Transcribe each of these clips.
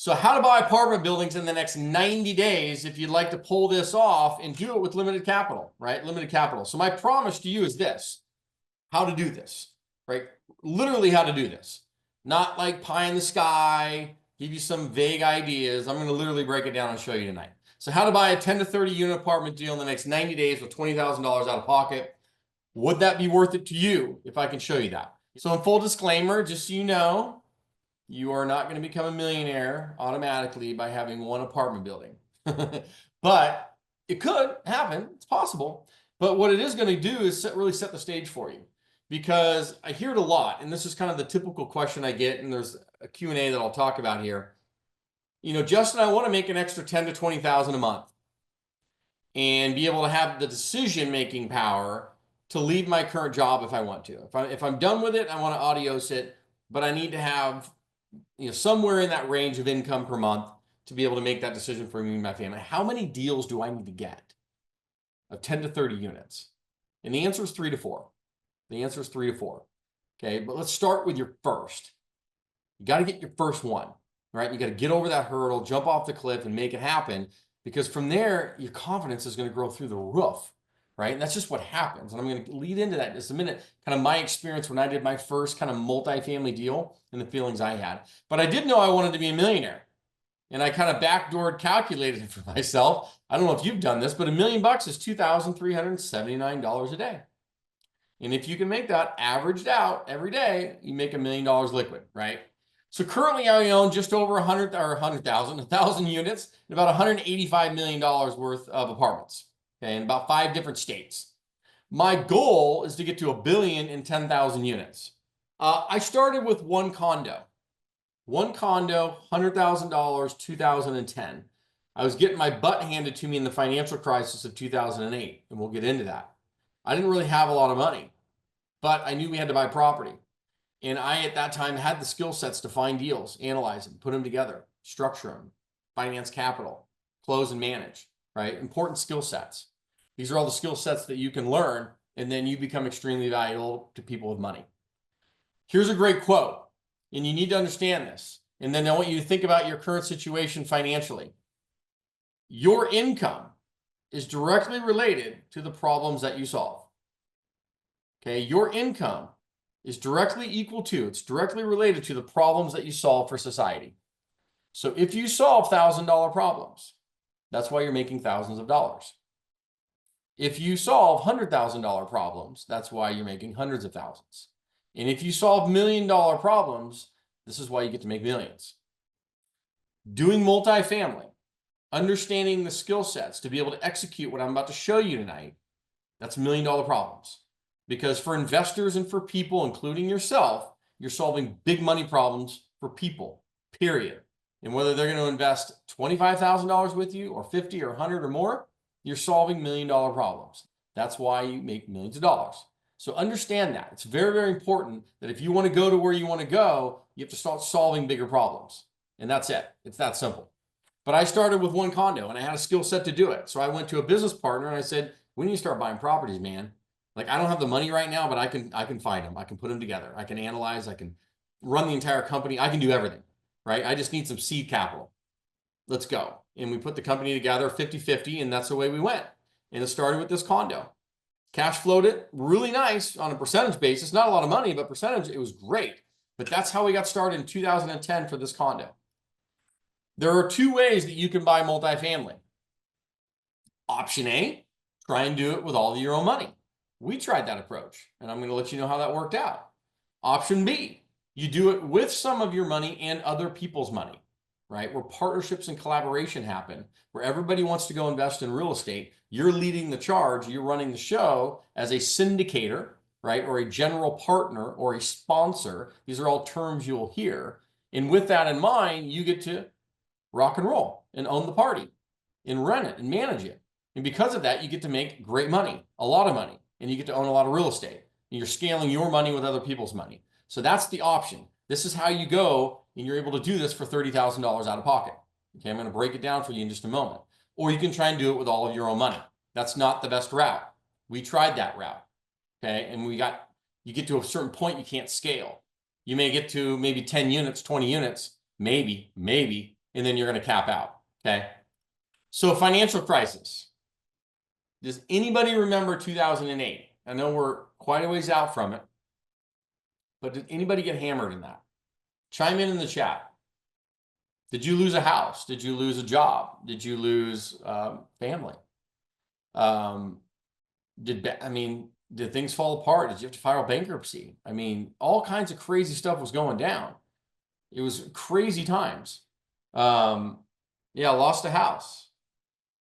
So how to buy apartment buildings in the next 90 days if you'd like to pull this off and do it with limited capital, right? Limited capital. So my promise to you is this, how to do this, right? Literally how to do this. Not like pie in the sky, give you some vague ideas. I'm going to literally break it down and show you tonight. So how to buy a 10 to 30 unit apartment deal in the next 90 days with $20,000 out of pocket. Would that be worth it to you if I can show you that? So in full disclaimer, just so you know, you are not going to become a millionaire automatically by having one apartment building. But it could happen. It's possible. But what it is going to do is really set the stage for you. Because I hear it a lot, and this is kind of the typical question I get, and there's a Q&A that I'll talk about here. You know, Justin, I want to make an extra 10 to 20,000 a month and be able to have the decision-making power to leave my current job if I want to. If I'm done with it, I want to adios it, but I need to have, you know, somewhere in that range of income per month to be able to make that decision for me and my family. How many deals do I need to get of 10 to 30 units? And the answer is 3 to 4. The answer is 3 to 4. Okay, but let's start with your first. You got to get your first one, right? You got to get over that hurdle, jump off the cliff and make it happen, because from there, your confidence is going to grow through the roof, right? And that's just what happens. And I'm going to lead into that in just a minute, kind of my experience when I did my first kind of multifamily deal and the feelings I had. But I did know I wanted to be a millionaire. And I kind of backdoored calculated it for myself. I don't know if you've done this, but $1 million is $2,379 a day. And if you can make that averaged out every day, you make $1 million liquid, right? So currently I own just over 1,000 units and about $185 million worth of apartments, okay, in about 5 different states. My goal is to get to $1 billion in 10,000 units. I started with one condo, $100,000, 2010. I was getting my butt handed to me in the financial crisis of 2008, and we'll get into that. I didn't really have a lot of money, but I knew we had to buy property. And I, at that time, had the skill sets to find deals, analyze them, put them together, structure them, finance capital, close and manage, right? Important skill sets. These are all the skill sets that you can learn, and then you become extremely valuable to people with money. Here's a great quote, and you need to understand this. And then I want you to think about your current situation financially. Your income is directly related to the problems that you solve. Okay, your income is directly equal to, it's directly related to the problems that you solve for society. So if you solve $1,000 problems, that's why you're making thousands of dollars. If you solve $100,000 problems, that's why you're making hundreds of thousands. And if you solve $1 million problems, this is why you get to make millions. Doing multifamily, understanding the skill sets to be able to execute what I'm about to show you tonight, that's $1 million problems. Because for investors and for people, including yourself, you're solving big money problems for people, period. And whether they're going to invest $25,000 with you or 50 or 100 or more, you're solving $1 million problems. That's why you make millions of dollars. So understand that. It's very, very important that if you want to go to where you want to go, you have to start solving bigger problems. And that's it. It's that simple. But I started with one condo and I had a skill set to do it. So I went to a business partner and I said, we need to start buying properties, man. Like, I don't have the money right now, but I can find them. I can put them together. I can analyze. I can run the entire company. I can do everything, right? I just need some seed capital. Let's go. And we put the company together 50-50, and that's the way we went. And it started with this condo. Cash flowed it really nice on a percentage basis. Not a lot of money, but percentage, it was great. But that's how we got started in 2010 for this condo. There are 2 ways that you can buy multifamily. Option A, try and do it with all of your own money. We tried that approach, and I'm going to let you know how that worked out. Option B, you do it with some of your money and other people's money, right? Where partnerships and collaboration happen, where everybody wants to go invest in real estate. You're leading the charge. You're running the show as a syndicator, right? Or a general partner or a sponsor. These are all terms you'll hear. And with that in mind, you get to rock and roll and own the party and run it and manage it. And because of that, you get to make great money, a lot of money. And you get to own a lot of real estate. And you're scaling your money with other people's money. So that's the option. This is how you go, and you're able to do this for $30,000 out of pocket. Okay, I'm going to break it down for you in just a moment. Or you can try and do it with all of your own money. That's not the best route. We tried that route. Okay, and you get to a certain point, you can't scale. You may get to maybe 10 units, 20 units, maybe, and then you're going to cap out. Okay. So financial crisis. Does anybody remember 2008? I know we're quite a ways out from it, but did anybody get hammered in that? Chime in the chat. Did you lose a house? Did you lose a job? Did you lose family? Did things fall apart? Did you have to file bankruptcy? I mean, all kinds of crazy stuff was going down. It was crazy times. Yeah, lost a house.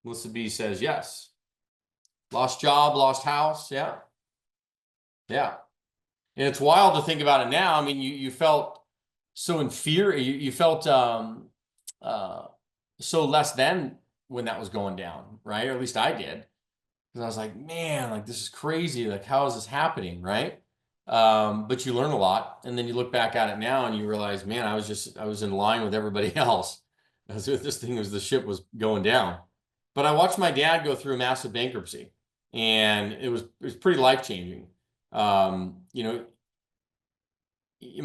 Melissa B says yes. Lost job, lost house. Yeah. Yeah. And it's wild to think about it now. I mean, you felt so inferior. You felt so less than when that was going down, right? Or at least I did. Because I was like, man, like this is crazy. Like, how is this happening, right? But you learn a lot. And then you look back at it now and you realize, man, I was in line with everybody else. As if the ship was going down. But I watched my dad go through a massive bankruptcy. And it was pretty life-changing. You know,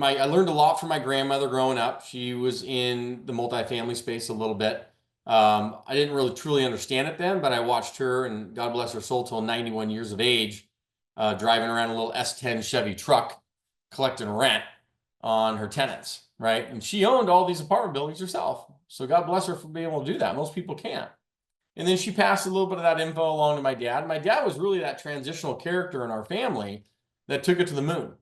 I learned a lot from my grandmother growing up. She was in the multifamily space a little bit. I didn't really truly understand it then, but I watched her, and God bless her soul, till 91 years of age, driving around a little S10 Chevy truck, collecting rent on her tenants, right? And she owned all these apartment buildings herself. So God bless her for being able to do that. Most people can't. And then she passed a little bit of that info along to my dad. My dad was really that transitional character in our family that took it to the moon,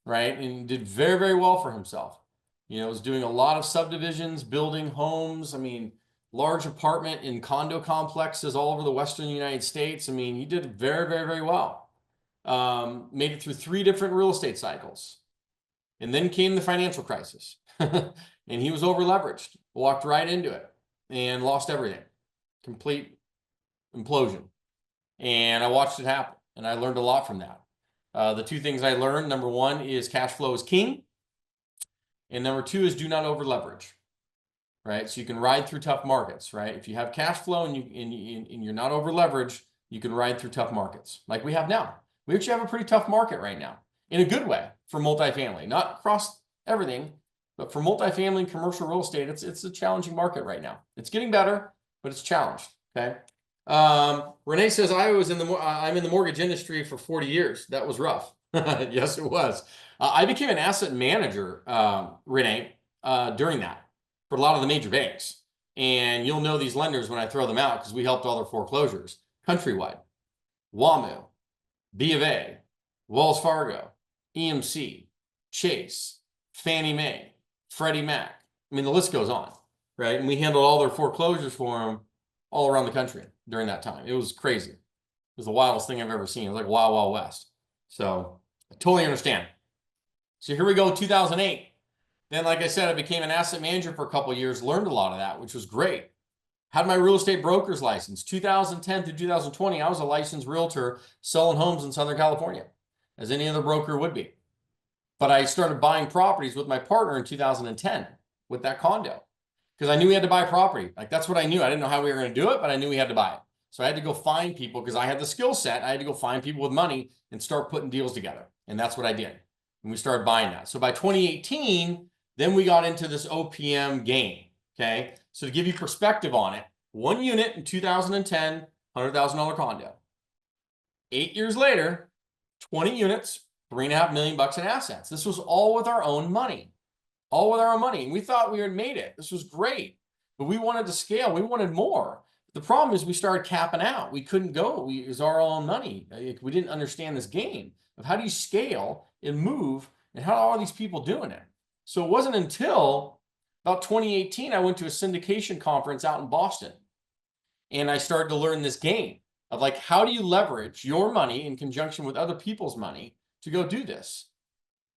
right? And did very, very well for himself. You know, was doing a lot of subdivisions, building homes. I mean, large apartment and condo complexes all over the Western United States. I mean, he did very, very, very well. Made it through 3 different real estate cycles. And then came the financial crisis. And he was over leveraged, walked right into it and lost everything. Complete implosion. And I watched it happen, and I learned a lot from that. The 2 things I learned, number 1 is cash flow is king. And number 2 is do not over leverage, right? So you can ride through tough markets, right? If you have cash flow and you're not over leveraged, you can ride through tough markets like we have now. We actually have a pretty tough market right now in a good way for multifamily, not across everything, but for multifamily and commercial real estate, it's a challenging market right now. It's getting better, but it's challenged. Okay. Renee says I'm in the mortgage industry for 40 years. That was rough. Yes, it was. I became an asset manager, Renee, during that for a lot of the major banks. And you'll know these lenders when I throw them out because we helped all their foreclosures. Countrywide, WAMU, B of A, Wells Fargo, EMC, Chase, Fannie Mae, Freddie Mac. I mean, the list goes on, right? And we handled all their foreclosures for them all around the country during that time. It was crazy. It was the wildest thing I've ever seen. It was like Wild Wild West. So I totally understand. So here we go, 2008. Then, like I said, I became an asset manager for a couple of years, learned a lot of that, which was great. Had my real estate broker's license. 2010 through 2020, I was a licensed realtor selling homes in Southern California, as any other broker would be. But I started buying properties with my partner in 2010 with that condo because I knew we had to buy property. Like, that's what I knew. I didn't know how we were going to do it, but I knew we had to buy it. So I had to go find people because I had the skill set. I had to go find people with money and start putting deals together. And that's what I did. And we started buying that. So by 2018, then we got into this OPM game. Okay. So to give you perspective on it, 1 unit in 2010, $100,000 condo. 8 years later, 20 units, $3.5 million in assets. This was all with our own money, all with our own money. And we thought we had made it. This was great, but we wanted to scale. We wanted more. The problem is we started capping out. We couldn't go. It was our own money. We didn't understand this game of how do you scale and move and how are all these people doing it? So it wasn't until about 2018, I went to a syndication conference out in Boston. And I started to learn this game of like, how do you leverage your money in conjunction with other people's money to go do this?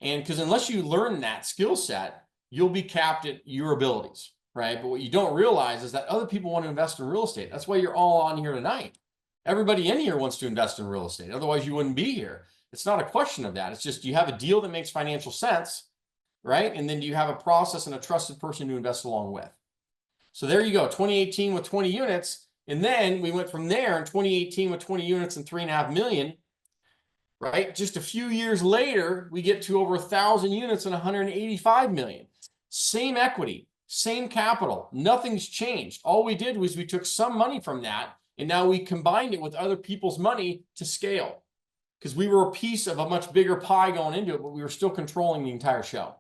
And because unless you learn that skill set, you'll be capped at your abilities, right? But what you don't realize is that other people want to invest in real estate. That's why you're all on here tonight. Everybody in here wants to invest in real estate. Otherwise, you wouldn't be here. It's not a question of that. It's just you have a deal that makes financial sense, right? And then you have a process and a trusted person to invest along with. So there you go, 2018 with 20 units. And then we went from there in 2018 with 20 units and $3.5 million, right? Just a few years later, we get to over 1,000 units and $185 million. Same equity, Same capital. Nothing's changed. All we did was we took some money from that and now we combined it with other people's money to scale. Because we were a piece of a much bigger pie going into it, but we were still controlling the entire show.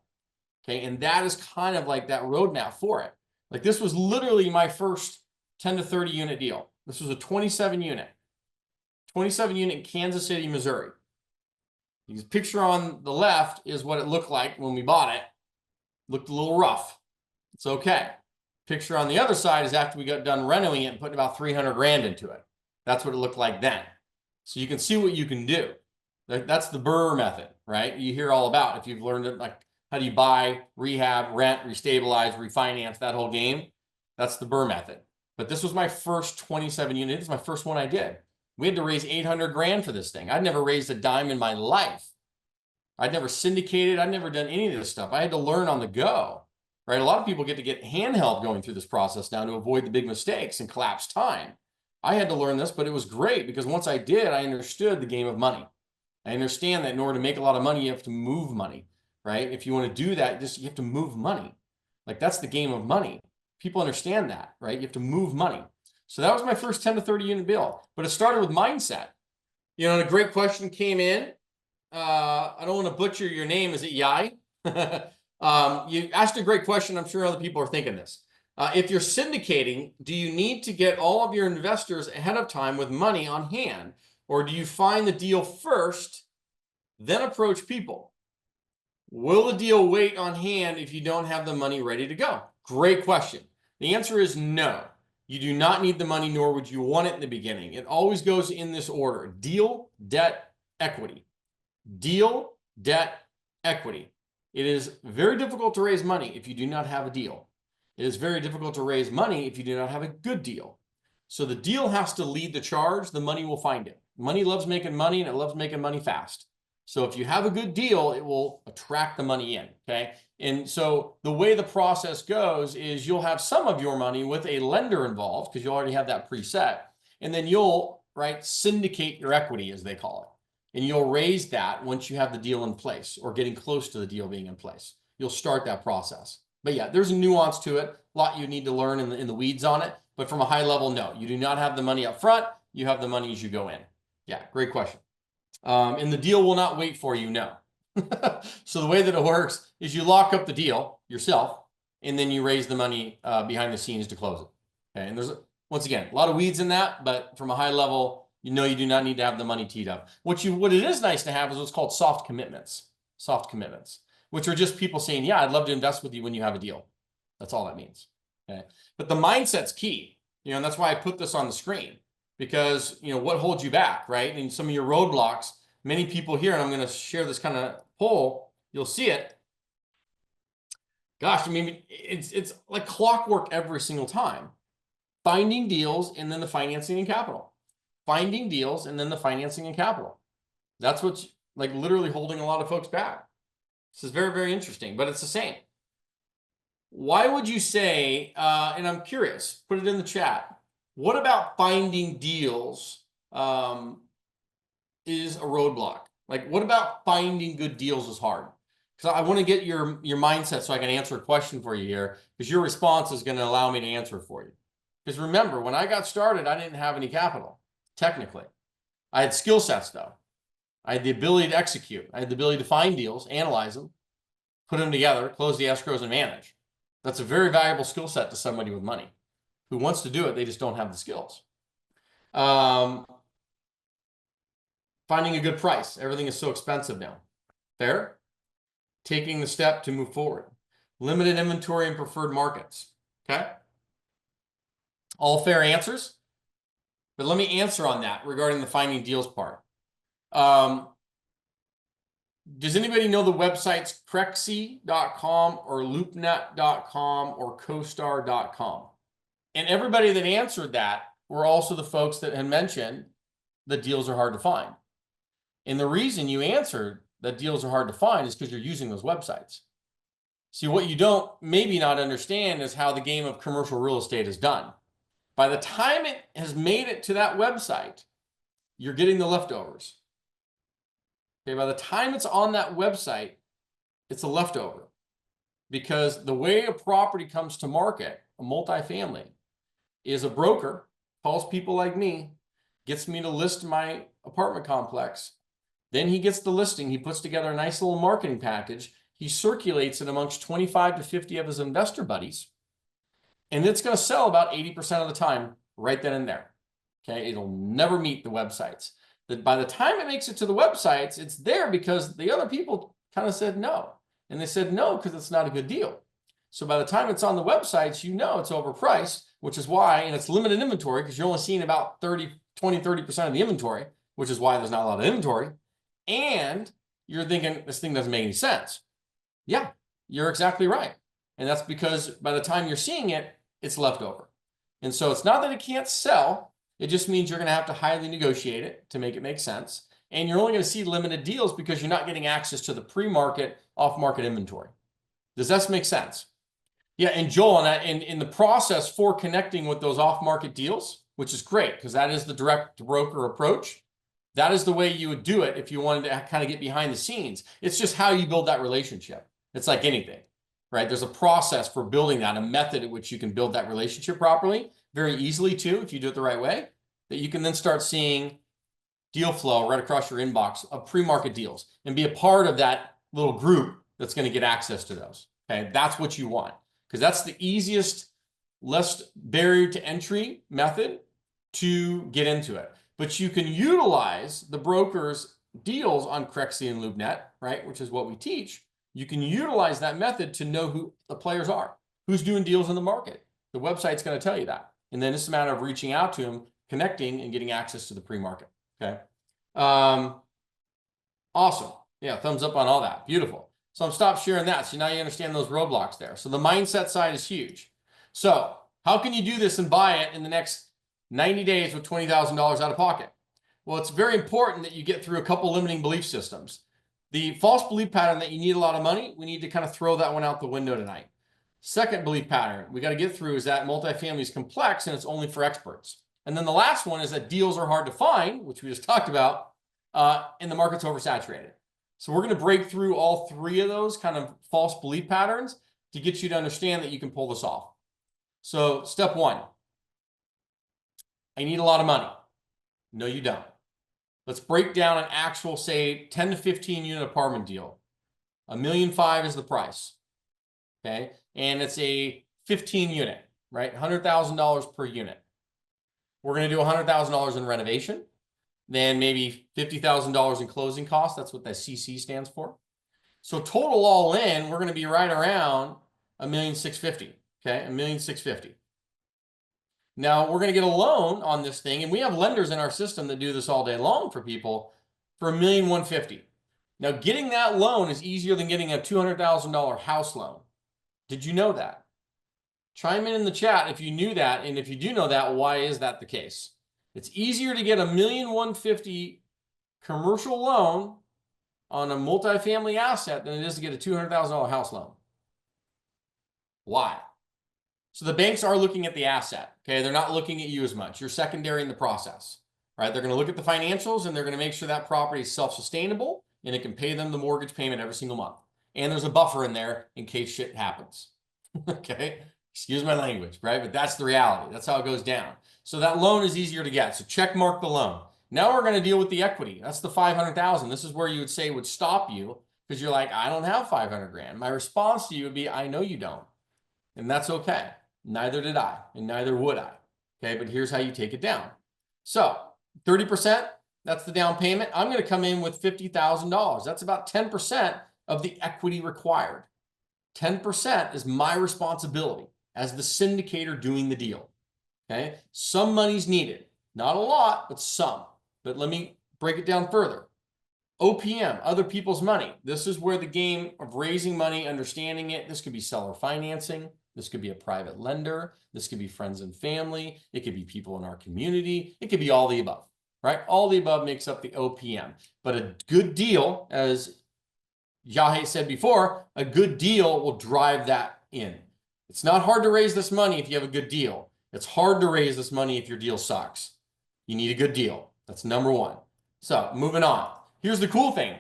Okay, and that is kind of like that roadmap for it. Like this was literally my first 10 to 30 unit deal. This was a 27 unit in Kansas City, Missouri. The picture on the left is what it looked like when we bought it. Looked a little rough. It's okay. Picture on the other side is after we got done renovating it and putting about 300 grand into it. That's what it looked like then. So you can see what you can do. That's the BRRRR method, right? You hear all about if you've learned it, like how do you buy, rehab, rent, restabilize, refinance, that whole game. That's the BRRRR method. But this was my first 27 unit. This is my first one I did. We had to raise 800 grand for this thing. I'd never raised a dime in my life. I'd never syndicated. I'd never done any of this stuff. I had to learn on the go, right? A lot of people get handheld going through this process now to avoid the big mistakes and collapse time. I had to learn this, but it was great because once I did, I understood the game of money. I understand that in order to make a lot of money, you have to move money, right? If you want to do that, you have to move money. Like that's the game of money. People understand that, right? You have to move money. So that was my first 10 to 30 unit bill, but it started with mindset. You know, and a great question came in. I don't want to butcher your name. Is it Yai? You asked a great question. I'm sure other people are thinking this. If you're syndicating, do you need to get all of your investors ahead of time with money on hand? Or do you find the deal first, then approach people? Will the deal wait on hand if you don't have the money ready to go? Great question. The answer is no. You do not need the money, nor would you want it in the beginning. It always goes in this order: deal, debt, equity. Deal, debt, equity. It is very difficult to raise money if you do not have a deal. It is very difficult to raise money if you do not have a good deal. So the deal has to lead the charge. The money will find it. Money loves making money, and it loves making money fast. So if you have a good deal, it will attract the money in, okay? And so the way the process goes is you'll have some of your money with a lender involved because you already have that preset. And then you'll, right, syndicate your equity, as they call it. And you'll raise that once you have the deal in place or getting close to the deal being in place. You'll start that process. But yeah, there's a nuance to it. A lot you need to learn in the weeds on it. But from a high level, no. You do not have the money up front. You have the money as you go in. Yeah, great question. And the deal will not wait for you, no. So the way that it works is you lock up the deal yourself, and then you raise the money behind the scenes to close it. Okay, and there's, once again, a lot of weeds in that, but from a high level, you know you do not need to have the money teed up. What it is nice to have is what's called soft commitments, which are just people saying, yeah, I'd love to invest with you when you have a deal. That's all that means. Okay, but the mindset's key, you know, and that's why I put this on the screen. Because, you know, what holds you back, right? And some of your roadblocks, many people here, and I'm going to share this kind of poll, you'll see it. Gosh, I mean, it's like clockwork every single time. Finding deals and then the financing and capital. Finding deals and then the financing and capital. That's what's like literally holding a lot of folks back. This is very, very interesting, but it's the same. Why would you say, and I'm curious, put it in the chat. What about finding deals is a roadblock? Like, what about finding good deals is hard? Because I want to get your mindset so I can answer a question for you here, because your response is going to allow me to answer it for you. Because remember, when I got started, I didn't have any capital, technically. I had skill sets, though. I had the ability to execute. I had the ability to find deals, analyze them, put them together, close the escrows, and manage. That's a very valuable skill set to somebody with money who wants to do it. They just don't have the skills. Finding a good price. Everything is so expensive now. Fair? Taking the step to move forward. Limited inventory in preferred markets. Okay? All fair answers. But let me answer on that regarding the finding deals part. Does anybody know the websites Crexy.com or LoopNet.com or CoStar.com? And everybody that answered that were also the folks that had mentioned that deals are hard to find. And the reason you answered that deals are hard to find is because you're using those websites. See, what you don't maybe not understand is how the game of commercial real estate is done. By the time it has made it to that website, you're getting the leftovers. Okay, by the time it's on that website, it's a leftover. because the way a property comes to market, a multifamily, is a broker calls people like me, gets me to list my apartment complex. Then he gets the listing. He puts together a nice little marketing package. He circulates it amongst 25 to 50 of his investor buddies. And it's going to sell about 80% of the time right then and there. Okay, it'll never meet the websites. But by the time it makes it to the websites, it's there because the other people kind of said no. And they said no because it's not a good deal. So by the time it's on the websites, you know it's overpriced, which is why, and it's limited inventory because you're only seeing about 30% of the inventory, which is why there's not a lot of inventory. And you're thinking, this thing doesn't make any sense. Yeah, you're exactly right. And that's because by the time you're seeing it, it's left over. And so it's not that it can't sell. It just means you're going to have to highly negotiate it to make it make sense. And you're only going to see limited deals because you're not getting access to the pre-market, off-market inventory. Does that make sense? Yeah, and Joel, and in the process for connecting with those off-market deals, which is great because that is the direct broker approach. That is the way you would do it if you wanted to kind of get behind the scenes. It's just how you build that relationship. It's like anything, right? There's a process for building that, a method at which you can build that relationship properly, very easily too, if you do it the right way, that you can then start seeing deal flow right across your inbox of pre-market deals and be a part of that little group that's going to get access to those. Okay, that's what you want because that's the easiest, less barrier to entry method to get into it. But you can utilize the broker's deals on Crexy and LoopNet, right, which is what we teach. You can utilize that method to know who the players are, who's doing deals in the market. The website's going to tell you that. And then it's a matter of reaching out to them, connecting, and getting access to the pre-market. Okay. Awesome. Yeah, thumbs up on all that. Beautiful. So I'm stopped sharing that. So now you understand those roadblocks there. So the mindset side is huge. So how can you do this and buy it in the next 90 days with $20,000 out of pocket? Well, it's very important that you get through a couple limiting belief systems. The false belief pattern that you need a lot of money, we need to kind of throw that one out the window tonight. Second belief pattern we got to get through is that multifamily is complex and it's only for experts. And then the last one is that deals are hard to find, which we just talked about, and the market's oversaturated. So we're going to break through all three of those kind of false belief patterns to get you to understand that you can pull this off. So step one, I need a lot of money. No, you don't. Let's break down an actual, say, 10 to 15 unit apartment deal. $1.5 million is the price. Okay. And it's a 15 unit, right? $100,000 per unit. We're going to do $100,000 in renovation. Then maybe $50,000 in closing costs. That's what that CC stands for. So total all in, we're going to be right around $1,650,000. Okay. $1,650,000. Now we're going to get a loan on this thing, and we have lenders in our system that do this all day long for people for $1,150,000. Now getting that loan is easier than getting a $200,000 house loan. Did you know that? Chime in the chat if you knew that, and if you do know that, why is that the case? It's easier to get a $1,150,000 commercial loan on a multifamily asset than it is to get a $200,000 house loan. Why? So the banks are looking at the asset, okay? They're not looking at you as much. You're secondary in the process, right? They're going to look at the financials, and they're going to make sure that property is self-sustainable, and it can pay them the mortgage payment every single month. And there's a buffer in there in case shit happens, okay? Excuse my language, right? But that's the reality. That's how it goes down. So that loan is easier to get. So check mark the loan. Now we're going to deal with the equity. That's the $500,000. This is where you would say would stop you because you're like, I don't have 500 grand. My response to you would be, I know you don't. And that's okay. Neither did I, and neither would I. Okay, but here's how you take it down. So 30%, that's the down payment. I'm going to come in with $50,000. That's about 10% of the equity required. 10% is my responsibility as the syndicator doing the deal. Okay, some money's needed. Not a lot, but some. But let me break it down further. OPM, other people's money. This is where the game of raising money, understanding it. This could be seller financing. This could be a private lender. This could be friends and family. It could be people in our community. It could be all the above, right? All the above makes up the OPM. But a good deal, as Yahe said before, a good deal will drive that in. It's not hard to raise this money if you have a good deal. It's hard to raise this money if your deal sucks. You need a good deal. That's number one. So moving on. Here's the cool thing.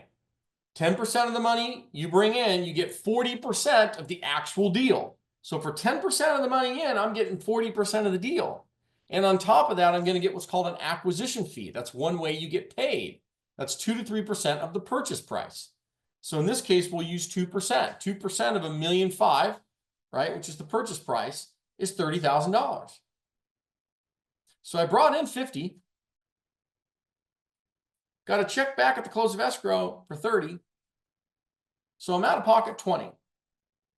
10% of the money you bring in, you get 40% of the actual deal. So for 10% of the money in, I'm getting 40% of the deal. And on top of that, I'm going to get what's called an acquisition fee. That's one way you get paid. That's 2 to 3% of the purchase price. So in this case, we'll use 2%. 2% of $1.5 million, right, which is the purchase price, is $30,000. So I brought in 50, got a check back at the close of escrow for 30. So I'm out of pocket 20.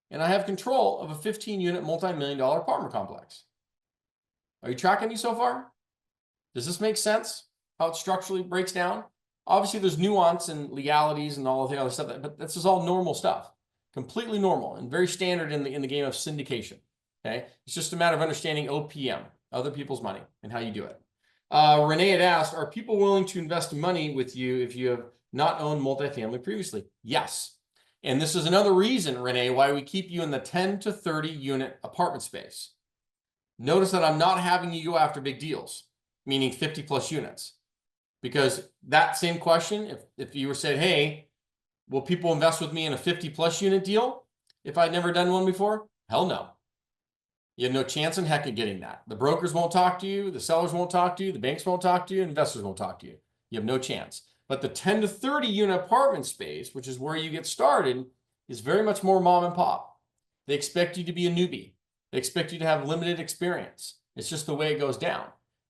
And I have control of a 15-unit multi-million-dollar apartment complex. Are you tracking me so far? Does this make sense? How it structurally breaks down? Obviously, there's nuance and legalities and all of the other stuff, but this is all normal stuff. Completely normal and very standard in the game of syndication. Okay, it's just a matter of understanding OPM, other people's money, and how you do it. Renee had asked, are people willing to invest money with you if you have not owned multifamily previously? Yes. And this is another reason, Renee, why we keep you in the 10 to 30 unit apartment space. Notice that I'm not having you go after big deals, meaning 50 plus units. Because that same question, if you were said, hey, will people invest with me in a 50 plus unit deal if I'd never done one before? Hell no. You have no chance in heck of getting that. The brokers won't talk to you, the sellers won't talk to you, the banks won't talk to you, investors won't talk to you. You have no chance. But the 10 to 30 unit apartment space, which is where you get started, is very much more mom and pop. They expect you to be a newbie. They expect you to have limited experience. It's just the way it goes down.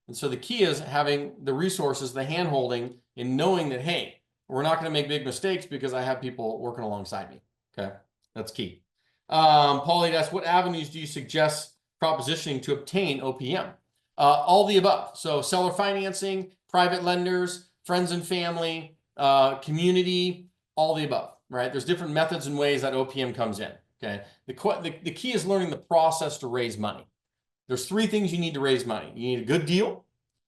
And so the key is having the resources, the hand-holding, and knowing that, hey, we're not going to make big mistakes because I have people working alongside me. Okay, that's key. Paulie asks, what avenues do you suggest propositioning to obtain OPM? All the above. So seller financing, private lenders, friends and family, community, all the above, right? There's different methods and ways that OPM comes in, okay? The key is learning the process to raise money. There's 3 things you need to raise money. You need a good deal,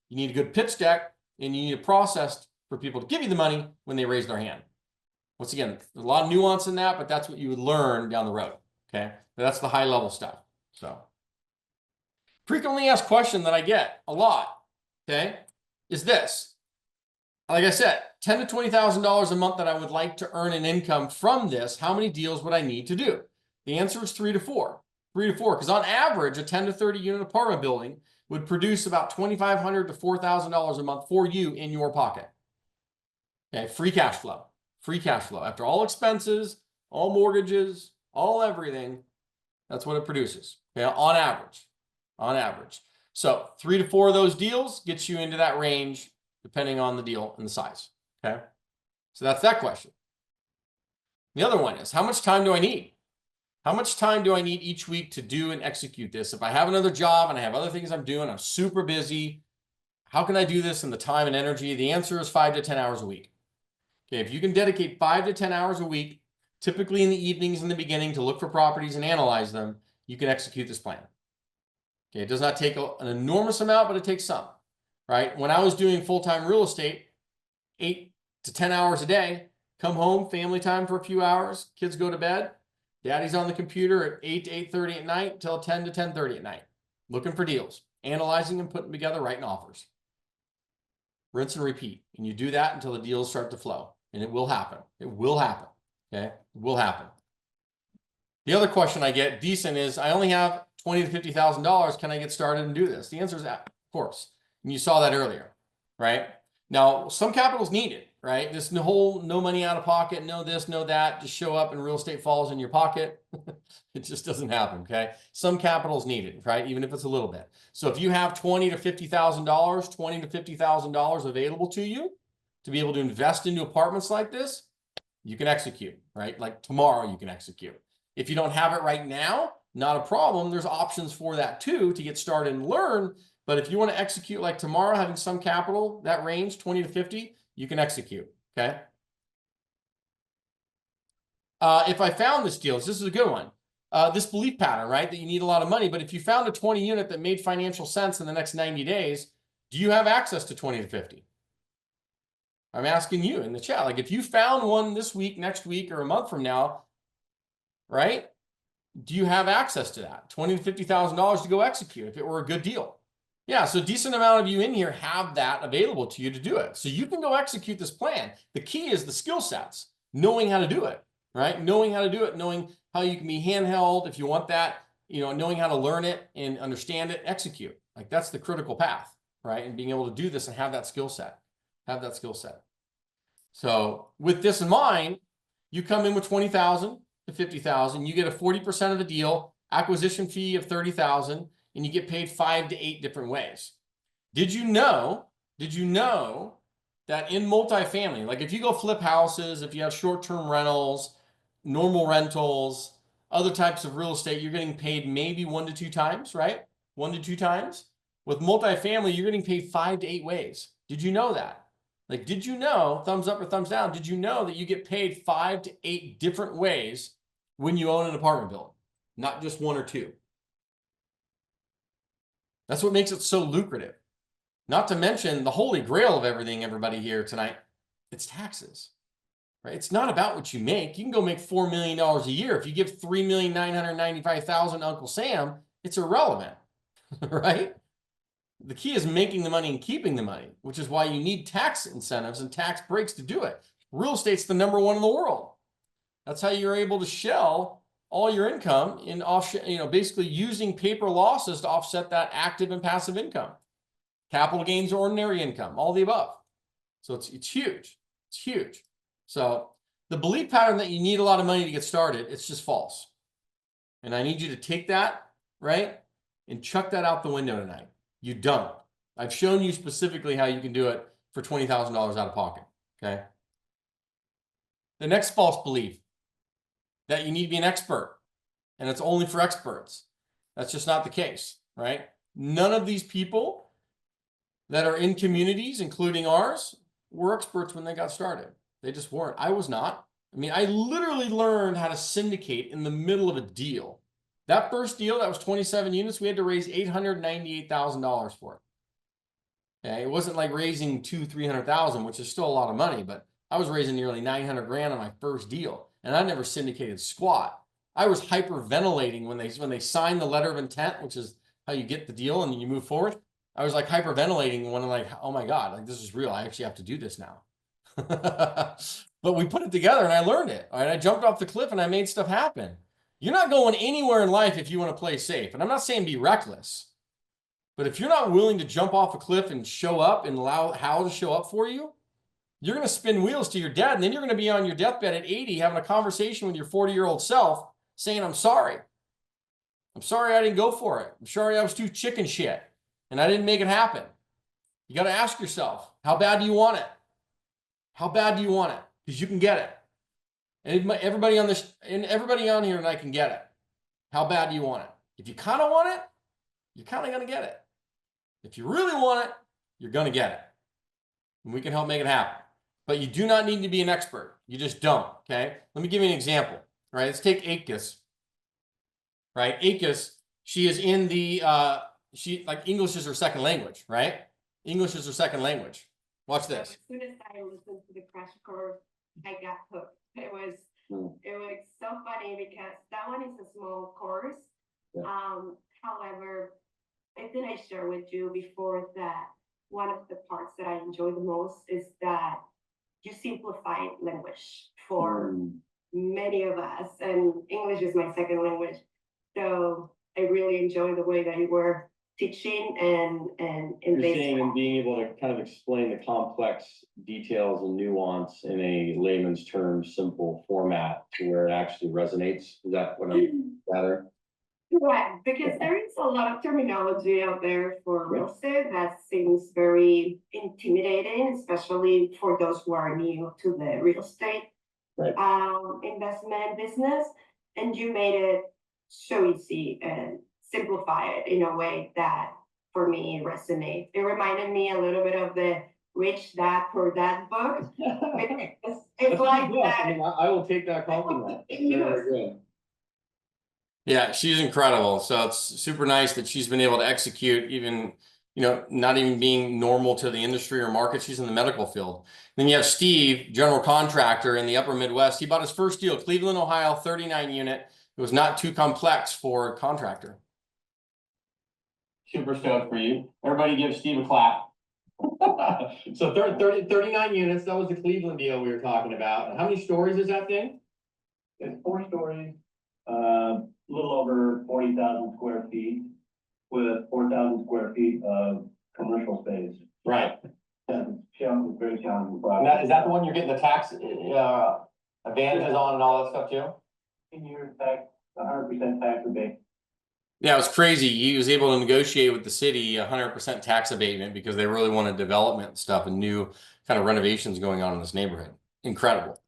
you need a good pitch deck, and you need a process for people to give you the money when they raise their hand. Once again, there's a lot of nuance in that, but that's what you would learn down the road, okay? But that's the high level stuff. So frequently asked question that I get a lot, okay, is this. Like I said, $10,000 to $20,000 a month that I would like to earn an income from this. How many deals would I need to do? The answer is 3 to 4. 3 to 4, because on average, a 10 to 30 unit apartment building would produce about $2,500 to $4,000 a month for you in your pocket. Okay, free cash flow. Free cash flow. After all expenses, all mortgages, all everything, that's what it produces. Okay, on average. On average. So 3 to 4 of those deals gets you into that range, depending on the deal and the size, okay? So that's that question. The other one is, how much time do I need? How much time do I need each week to do and execute this? If I have another job and I have other things I'm doing, I'm super busy, how can I do this in the time and energy? The answer is 5 to 10 hours a week. Okay, if you can dedicate 5 to 10 hours a week, typically in the evenings in the beginning to look for properties and analyze them, you can execute this plan. Okay, it does not take an enormous amount, but it takes some. Right? When I was doing full-time real estate, 8 to 10 hours a day, come home, family time for a few hours, kids go to bed, daddy's on the computer at 8 to 8:30 at night till 10 to 10:30 at night, looking for deals, analyzing and putting together, writing offers. Rinse and repeat. And you do that until the deals start to flow. And it will happen. It will happen. Okay? It will happen. The other question I get decent is, I only have $20,000 to $50,000. Can I get started and do this? The answer is, of course. And you saw that earlier, right? Now, some capital is needed, right? This whole no money out of pocket, no this, no that, just show up and real estate falls in your pocket. It just doesn't happen, okay? Some capital is needed, right? Even if it's a little bit. So if you have $20,000 to $50,000, $20,000 to $50,000 available to you to be able to invest into apartments like this, you can execute, right? Like tomorrow you can execute. If you don't have it right now, not a problem. There's options for that too to get started and learn. But if you want to execute like tomorrow, having some capital, that range, 20 to 50, you can execute, okay? If I found this deal, this is a good one. This belief pattern, right, that you need a lot of money. But if you found a 20 unit that made financial sense in the next 90 days, do you have access to 20 to 50? I'm asking you in the chat. Like if you found one this week, next week, or a month from now, right, do you have access to that? $20,000 to $50,000 to go execute if it were a good deal. Yeah, so a decent amount of you in here have that available to you to do it. So you can go execute this plan. The key is the skill sets. knowing how to do it, right? Knowing how to do it, knowing how you can be handheld if you want that, you know, knowing how to learn it and understand it, execute. Like that's the critical path, right? And being able to do this and have that skill set, So with this in mind, you come in with 20,000 to 50,000, you get a 40% of the deal, acquisition fee of 30,000, and you get paid 5 to 8 different ways. Did you know that in multifamily, like if you go flip houses, if you have short-term rentals, normal rentals, other types of real estate, you're getting paid maybe 1 to 2 times, right? 1 to 2 times. With multifamily, you're getting paid 5 to 8 ways. Did you know that? Like, did you know, thumbs up or thumbs down, did you know that you get paid 5 to 8 different ways when you own an apartment building? Not just 1 or 2. That's what makes it so lucrative. Not to mention the holy grail of everything, everybody here tonight, it's taxes, right? It's not about what you make. You can go make $4 million a year. If you give $3,995,000 to Uncle Sam, it's irrelevant, right? The key is making the money and keeping the money, which is why you need tax incentives and tax breaks to do it. Real estate's the #1 in the world. That's how you're able to shell all your income in basically using paper losses to offset that active and passive income. Capital gains, ordinary income, all the above. So it's huge. It's huge. So the belief pattern that you need a lot of money to get started, it's just false. And I need you to take that, right, and chuck that out the window tonight. You don't. I've shown you specifically how you can do it for $20,000 out of pocket, okay? The next false belief, that you need to be an expert, and it's only for experts. That's just not the case, right? None of these people that are in communities, including ours, were experts when they got started. They just weren't. I was not. I mean, I literally learned how to syndicate in the middle of a deal. That first deal, that was 27 units, we had to raise $898,000 for it. Okay, it wasn't like raising $200,000-300,000, which is still a lot of money, but I was raising nearly 900 grand on my first deal, and I never syndicated squat. I was hyperventilating when they signed the letter of intent, which is how you get the deal and you move forward. I was like hyperventilating when I'm like, oh my God, like this is real. I actually have to do this now. But we put it together and I learned it. All right, I jumped off the cliff and I made stuff happen. You're not going anywhere in life if you want to play safe. And I'm not saying be reckless, but if you're not willing to jump off a cliff and show up and allow Hal to show up for you, you're going to spin wheels to your death. And then you're going to be on your deathbed at 80, having a conversation with your 40-year-old self saying, I'm sorry. I'm sorry I didn't go for it. I'm sorry I was too chicken shit and I didn't make it happen. You got to ask yourself, how bad do you want it? How bad do you want it? Because you can get it. And everybody on here and I can get it. How bad do you want it? If you kind of want it, you're kind of going to get it. If you really want it, you're going to get it. And we can help make it happen. But you do not need to be an expert. You just don't, okay? Let me give you an example, right? Let's take Akis, right? Akis, she is in the, like English is her second language, right? English is her second language. Watch this. As soon as I listened to the crash course, I got hooked. It was so funny because that one is a small course. Yeah. However, I think I shared with you before that one of the parts that I enjoy the most is that you simplify language for many of us, and English is my second language. So I really enjoy the way that you were teaching and seeing and being able to kind of explain the complex details and nuance in a layman's terms, simple format to where it actually resonates. Is that what I'm gathering? Right, because there is a lot of terminology out there for real estate that seems very intimidating, especially for those who are new to the real estate investment business. And you made it so easy and simplify it in a way that for me resonates. It reminded me a little bit of the Rich Dad Poor Dad book. It's like that. I mean, I will take that compliment. Very good. Yeah, she's incredible. So it's super nice that she's been able to execute even, not even being normal to the industry or market. She's in the medical field. Then you have Steve, general contractor in the upper Midwest. He bought his first deal, Cleveland, Ohio, 39 unit. It was not too complex for a contractor. Super stoked for you. Everybody give Steve a clap. So 39 units, that was the Cleveland deal we were talking about. How many stories is that thing? It's 4 stories, a little over 40,000 square feet with 4,000 square feet of commercial space. Right. It's very challenging. Is that the one you're getting the tax, advantages on and all that stuff too? In your tax, 100% tax rebate. Yeah, it was crazy. He was able to negotiate with the city 100% tax abatement because they really wanted development and stuff and new kind of renovations going on in this neighborhood. Incredible.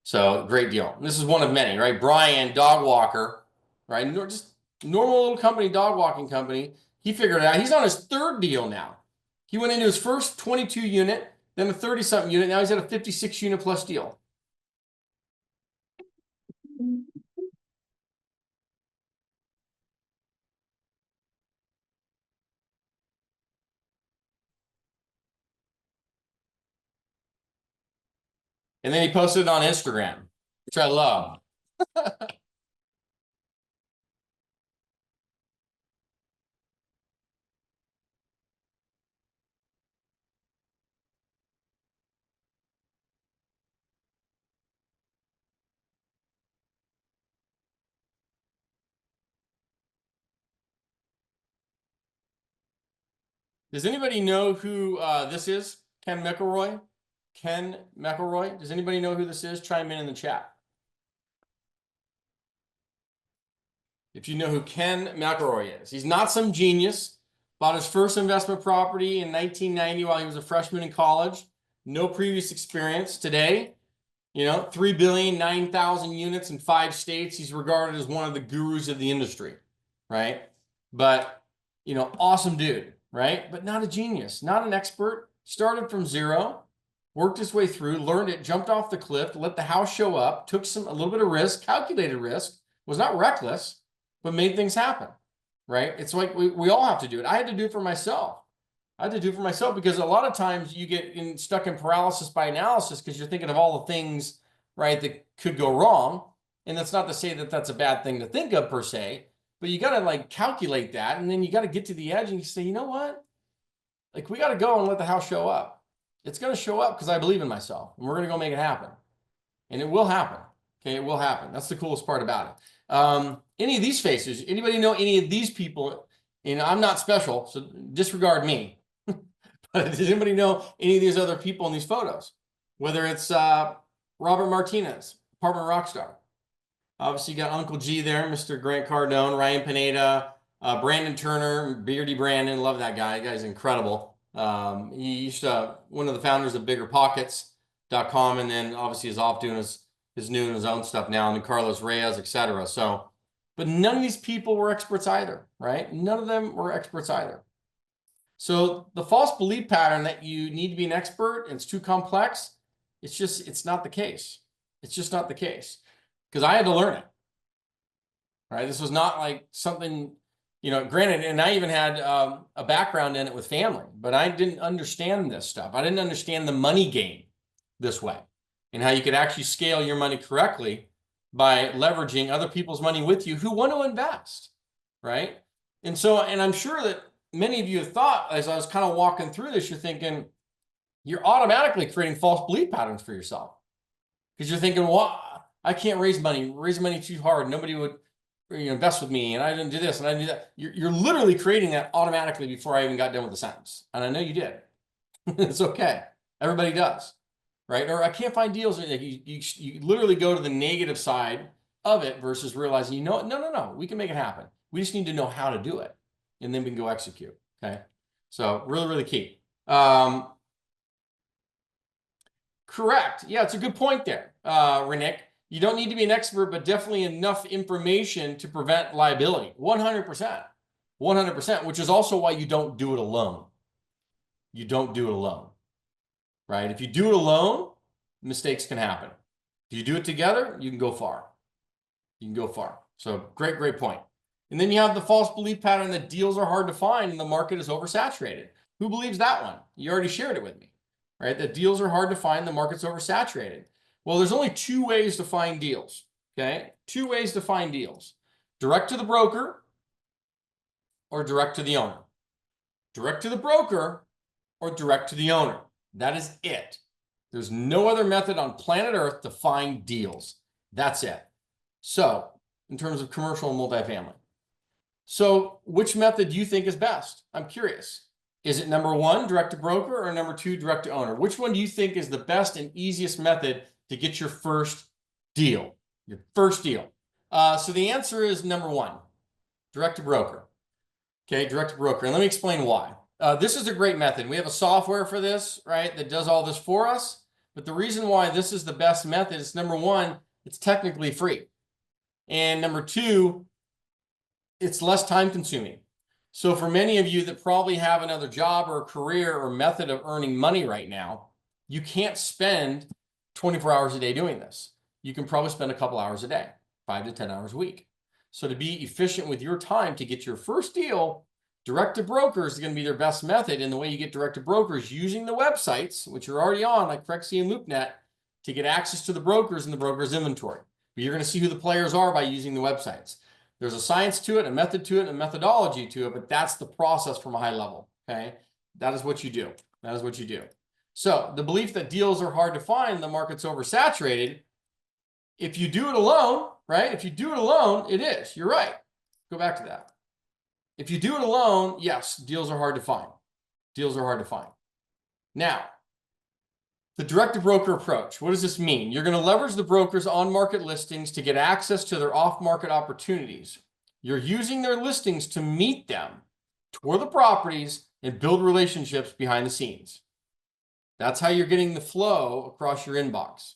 So great deal. And this is one of many, right? Brian, dog walker, right? Just normal little company, dog walking company. He figured it out. He's on his third deal now. He went into his first 22 unit, then a 30-something unit. Now he's at a 56 unit plus deal. And then he posted it on Instagram, which I love. Does anybody know who this is? Ken McElroy? Ken McElroy? Does anybody know who this is? Chime in the chat. If you know who Ken McElroy is. He's not some genius. Bought his first investment property in 1990 while he was a freshman in college. No previous experience. Today, 3 billion, 9,000 units in 5 states. He's regarded as one of the gurus of the industry, right? But, awesome dude, right? But not a genius, not an expert. Started from zero, worked his way through, learned it, jumped off the cliff, let the house show up, took a little bit of risk, calculated risk, was not reckless, but made things happen, right? It's like we all have to do it. I had to do it for myself. Because a lot of times you get stuck in paralysis by analysis because you're thinking of all the things, right, that could go wrong. And that's not to say that that's a bad thing to think of per se, but you got to calculate that. And then you got to get to the edge and you say, you know what? We got to go and let the house show up. It's going to show up because I believe in myself and we're going to go make it happen. And it will happen. Okay. It will happen. That's the coolest part about it. Any of these faces, anybody know any of these people? I'm not special, so disregard me. But does anybody know any of these other people in these photos? Whether it's Robert Martinez, apartment rockstar. Obviously, you got Uncle G there, Mr. Grant Cardone, Ryan Pineda, Brandon Turner, Beardy Brandon. Love that guy. That guy's incredible. He used to one of the founders of BiggerPockets.com, and then obviously is off doing his new and his own stuff now, and then Carlos Reyes, etc. So, but none of these people were experts either, right? None of them were experts either. So the false belief pattern that you need to be an expert and it's too complex, it's not the case. It's just not the case. Because I had to learn it. Right? This was not like something, granted, and I even had a background in it with family, but I didn't understand this stuff. I didn't understand the money game this way and how you could actually scale your money correctly by leveraging other people's money with you who want to invest, right? And I'm sure that many of you have thought, as I was kind of walking through this, you're thinking, you're automatically creating false belief patterns for yourself. Because you're thinking, well, I can't raise money too hard. Nobody would invest with me, and I didn't do this, and I didn't do that. You're literally creating that automatically before I even got done with the sentence. And I know you did. It's okay. Everybody does. Right? Or I can't find deals. You literally go to the negative side of it versus realizing, no, we can make it happen. We just need to know how to do it. And then we can go execute. Okay. So really, really key. Correct. Yeah, it's a good point there, Renick. You don't need to be an expert, but definitely enough information to prevent liability. 100%. 100%, which is also why you don't do it alone. You don't do it alone. Right? If you do it alone, mistakes can happen. If you do it together, you can go far. You can go far. So great point. And then you have the false belief pattern that deals are hard to find and the market is oversaturated. Who believes that one? You already shared it with me, right? That deals are hard to find, the market's oversaturated. Well, there's only 2 ways to find deals, okay? 2 ways to find deals. Direct to the broker or direct to the owner. Direct to the broker, or direct to the owner. That is it. There's no other method on planet Earth to find deals. That's it. So, in terms of commercial and multifamily. So, which method do you think is best? I'm curious. Is it number one, direct to broker, or number two, direct to owner? Which one do you think is the best and easiest method to get your first deal? Your first deal. So the answer is number one, direct to broker. Okay, direct to broker. And let me explain why. This is a great method. We have a software for this, right, that does all this for us. But the reason why this is the best method is number one, it's technically free. And number two, it's less time consuming. So for many of you that probably have another job or a career or method of earning money right now, you can't spend 24 hours a day doing this. You can probably spend a couple hours a day, 5 to 10 hours a week. So to be efficient with your time to get your first deal, direct to brokers is going to be their best method. And the way you get direct to brokers using the websites, which you're already on, like Crexy and LoopNet, to get access to the brokers and the brokers inventory. But you're going to see who the players are by using the websites. There's a science to it, a method to it, and a methodology to it, but that's the process from a high level, okay? That is what you do. That is what you do. So the belief that deals are hard to find, the market's oversaturated. If you do it alone, right? If you do it alone, it is. You're right. Go back to that. If you do it alone, yes, deals are hard to find. Deals are hard to find. Now, the direct-to-broker approach, what does this mean? You're going to leverage the broker's on-market listings to get access to their off-market opportunities. You're using their listings to meet them, tour the properties, and build relationships behind the scenes. That's how you're getting the flow across your inbox,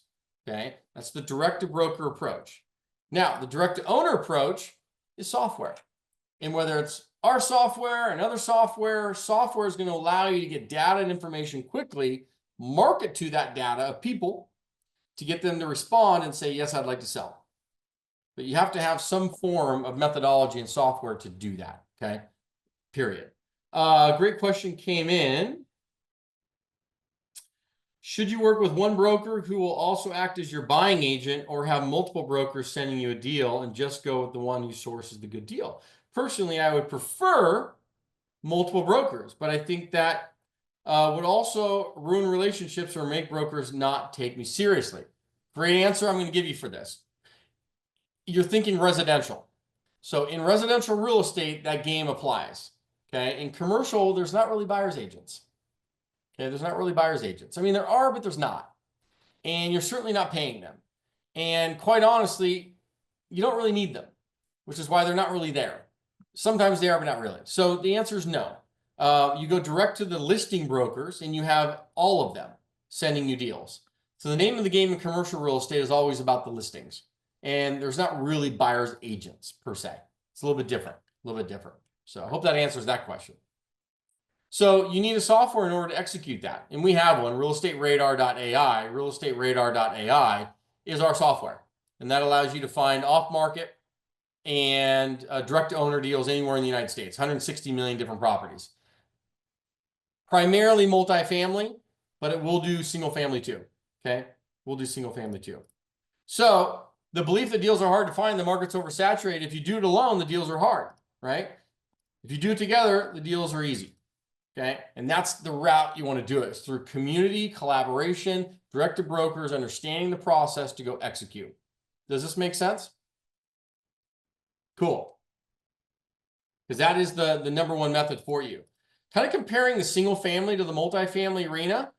okay? That's the direct-to-broker approach. Now, the direct-to-owner approach is software. And whether it's our software, another software, software is going to allow you to get data and information quickly, market to that data of people to get them to respond and say, yes, I'd like to sell. But you have to have some form of methodology and software to do that, okay? Period. Great question came in. Should you work with one broker who will also act as your buying agent or have multiple brokers sending you a deal and just go with the one who sources the good deal? Personally, I would prefer multiple brokers, but I think that would also ruin relationships or make brokers not take me seriously. Great answer I'm going to give you for this. You're thinking residential. So in residential real estate, that game applies. Okay. In commercial, there's not really buyer's agents. Okay. There's not really buyer's agents. I mean, there are, but there's not. And you're certainly not paying them. And quite honestly, you don't really need them, which is why they're not really there. Sometimes they are, but not really. So the answer is no. You go direct to the listing brokers and you have all of them sending you deals. So the name of the game in commercial real estate is always about the listings. And there's not really buyer's agents per se. It's a little bit different, So I hope that answers that question. So you need a software in order to execute that. And we have one, realestateradar.ai. Realestateradar.ai is our software. And that allows you to find off-market and direct to owner deals anywhere in the United States, 160 million different properties. Primarily multifamily, but it will do single family too. Okay. We'll do single family too. So the belief that deals are hard to find, the market's oversaturated. If you do it alone, the deals are hard, right? If you do it together, the deals are easy. Okay. And that's the route you want to do it. It's through community, collaboration, direct to brokers, understanding the process to go execute. Does this make sense? Cool. Because that is the number one method for you. Kind of comparing the single family to the multifamily arena.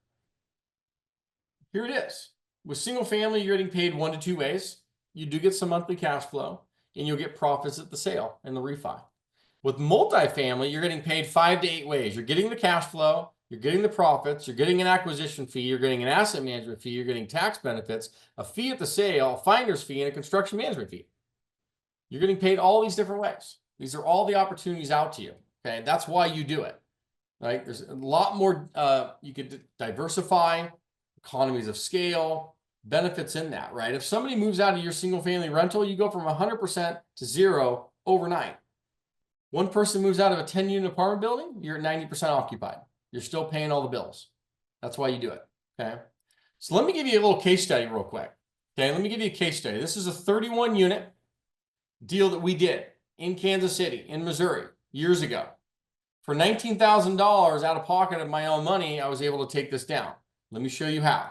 Here it is. With single family, you're getting paid 1 to 2 ways. You do get some monthly cash flow and you'll get profits at the sale and the refi. With multifamily, you're getting paid 5 to 8 ways. You're getting the cash flow, you're getting the profits, you're getting an acquisition fee, you're getting an asset management fee, you're getting tax benefits, a fee at the sale, a finder's fee, and a construction management fee. You're getting paid all these different ways. These are all the opportunities out to you. Okay, that's why you do it. Right? There's a lot more you could diversify, economies of scale, benefits in that, right? If somebody moves out of your single family rental, you go from 100% to 0 overnight. One person moves out of a 10-unit apartment building, you're at 90% occupied. You're still paying all the bills. That's why you do it. Okay. So let me give you a little case study real quick. Okay. Let me give you a case study. This is a 31-unit deal that we did in Kansas City, in Missouri, years ago. For $19,000 out of pocket of my own money, I was able to take this down. Let me show you how.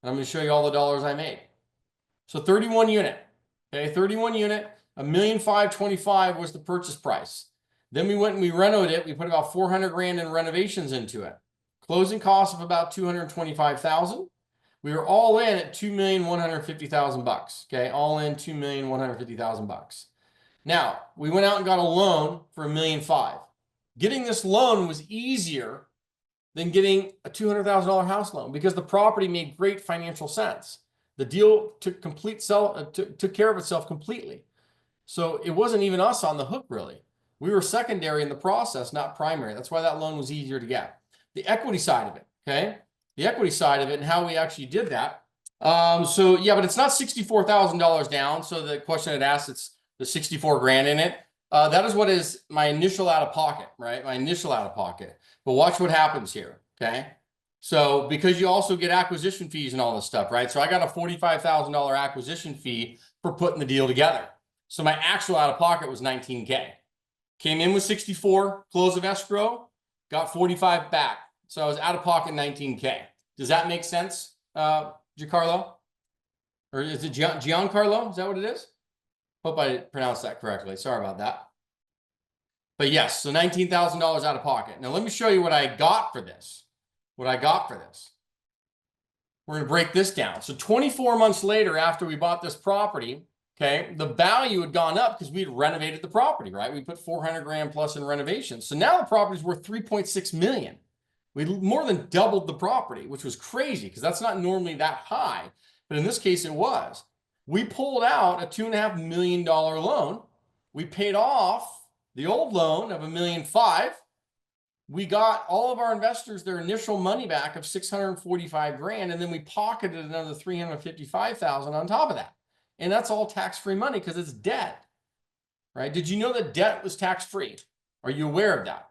And I'm going to show you all the dollars I made. So 31 unit, okay, 31 unit, $1,525,000 was the purchase price. Then we went and we renovated it. We put about 400 grand in renovations into it. Closing costs of about 225,000. We were all in at $2,150,000. Okay, all in $2,150,000. Now we went out and got a loan for $1,500,000. Getting this loan was easier than getting a $200,000 house loan because the property made great financial sense. The deal took took care of itself completely. So it wasn't even us on the hook, really. We were secondary in the process, not primary. That's why that loan was easier to get. The equity side of it, okay? The equity side of it and how we actually did that. So yeah, but it's not $64,000 down. So the question I'd asked, it's the 64 grand in it. That is what is my initial out of pocket, right? My initial out of pocket. But watch what happens here, okay? So because you also get acquisition fees and all this stuff, right? So I got a $45,000 acquisition fee for putting the deal together. So my actual out of pocket was 19K. Came in with 64, close of escrow, got 45 back. So I was out of pocket 19K. Does that make sense, Giancarlo? Or is it Giancarlo? Is that what it is? Hope I pronounced that correctly. Sorry about that. But yes, so $19,000 out of pocket. Now let me show you what I got for this. What I got for this. We're going to break this down. So 24 months later, after we bought this property, okay, the value had gone up because we had renovated the property, right? We put 400 grand plus in renovations. So now the property's worth 3.6 million. We more than doubled the property, which was crazy because that's not normally that high. But in this case, it was. We pulled out a $2.5 million loan. We paid off the old loan of $1.5 million. We got all of our investors their initial money back of 645 grand, and then we pocketed another 355,000 on top of that. And that's all tax-free money because it's debt, right? Did you know that debt was tax-free? Are you aware of that?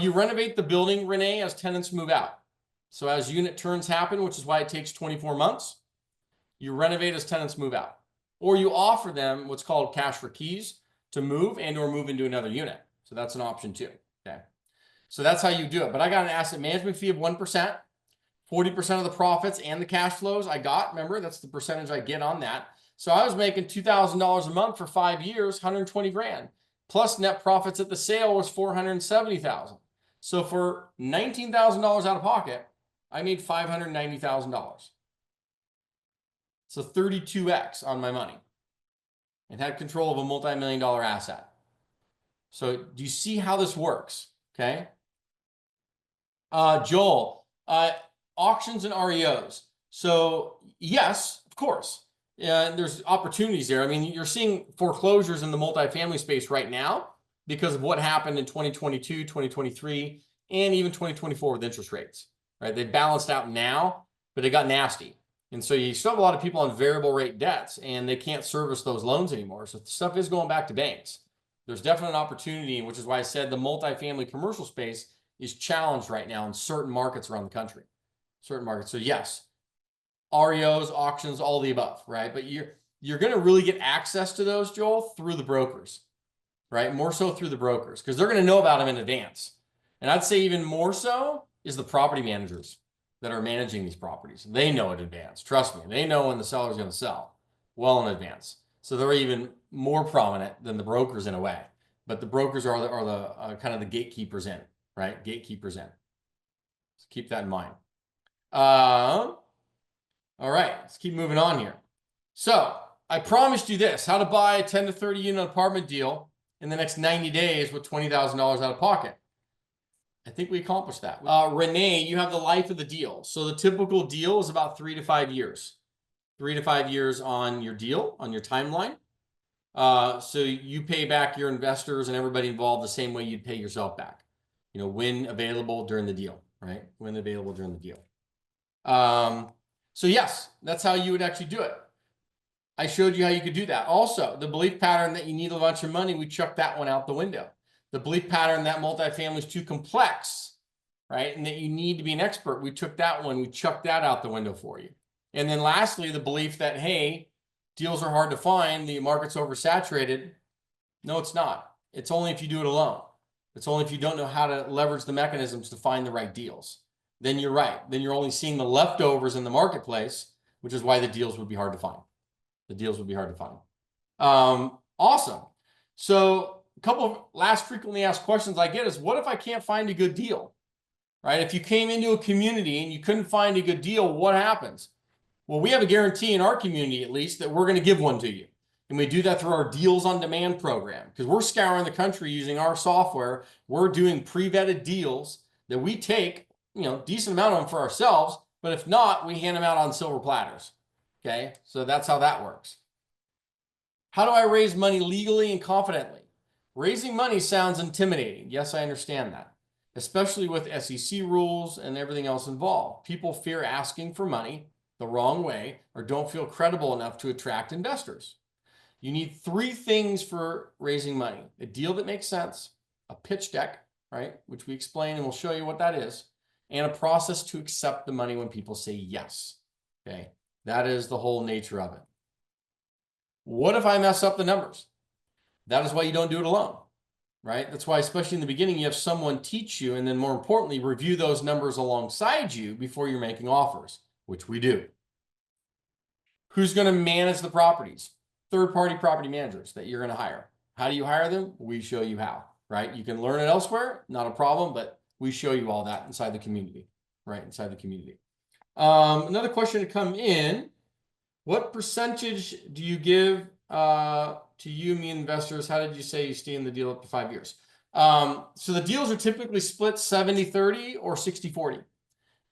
You renovate the building, Renee, as tenants move out. So as unit turns happen, which is why it takes 24 months, you renovate as tenants move out. Or you offer them what's called cash for keys to move and or move into another unit. So that's an option too, okay? So that's how you do it. But I got an asset management fee of 1%, 40% of the profits and the cash flows I got. Remember, that's the percentage I get on that. So I was making $2,000 a month for 5 years, 120 grand. Plus net profits at the sale was 470,000. So for $19,000 out of pocket, I made $590,000. So 32x on my money and had control of a multi-million-dollar asset. So do you see how this works? Okay. Joel, auctions and REOs. So yes, of course. There's opportunities there. I mean, you're seeing foreclosures in the multifamily space right now because of what happened in 2022, 2023, and even 2024 with interest rates, right? They balanced out now, but it got nasty. And so you still have a lot of people on variable rate debts and they can't service those loans anymore. So stuff is going back to banks. There's definitely an opportunity, which is why I said the multifamily commercial space is challenged right now in certain markets around the country. Certain markets. So yes, REOs, auctions, all the above, right? But you're going to really get access to those, Joel, through the brokers, right? More so through the brokers because they're going to know about them in advance. And I'd say even more so is the property managers that are managing these properties. They know in advance. Trust me, they know when the seller's going to sell well in advance. So they're even more prominent than the brokers in a way. But the brokers are the kind of the gatekeepers in, right? Gatekeepers in. So keep that in mind. All right, let's keep moving on here. So I promised you this, how to buy a 10 to 30 unit apartment deal in the next 90 days with $20,000 out of pocket. I think we accomplished that. Renee, you have the life of the deal. So the typical deal is about 3 to 5 years. 3 to 5 years on your deal, on your timeline. So you pay back your investors and everybody involved the same way you'd pay yourself back. You know, when available during the deal, right? When available during the deal. So yes, that's how you would actually do it. I showed you how you could do that. Also, the belief pattern that you need a bunch of money, we chucked that one out the window. The belief pattern that multifamily is too complex, right? And that you need to be an expert, we took that one, we chucked that out the window for you. And then lastly, the belief that, hey, deals are hard to find, the market's oversaturated. No, it's not. It's only if you do it alone. It's only if you don't know how to leverage the mechanisms to find the right deals. Then you're right. Then you're only seeing the leftovers in the marketplace, which is why the deals would be hard to find. The deals would be hard to find. Awesome. So a couple of last frequently asked questions I get is, what if I can't find a good deal? Right? If you came into a community and you couldn't find a good deal, what happens? Well, we have a guarantee in our community, at least, that we're going to give one to you. And we do that through our Deals on Demand program, because we're scouring the country using our software. We're doing pre-vetted deals that we take, decent amount of them for ourselves, but if not, we hand them out on silver platters. Okay, so that's how that works. How do I raise money legally and confidently? Raising money sounds intimidating. Yes, I understand that, especially with SEC rules and everything else involved. People fear asking for money the wrong way or don't feel credible enough to attract investors. You need 3 things for raising money: a deal that makes sense, a pitch deck, right, which we explain and we'll show you what that is, and a process to accept the money when people say yes. Okay, that is the whole nature of it. What if I mess up the numbers? That is why you don't do it alone, right? That's why, especially in the beginning, you have someone teach you, and then more importantly, review those numbers alongside you before you're making offers, which we do. Who's going to manage the properties? Third-party property managers that you're going to hire. How do you hire them? We show you how, right? You can learn it elsewhere, not a problem, but we show you all that inside the community, right? Inside the community. Another question to come in: what percentage do you give to you, me, investors? How did you say you stay in the deal up to 5 years? So the deals are typically split 70-30 or 60-40.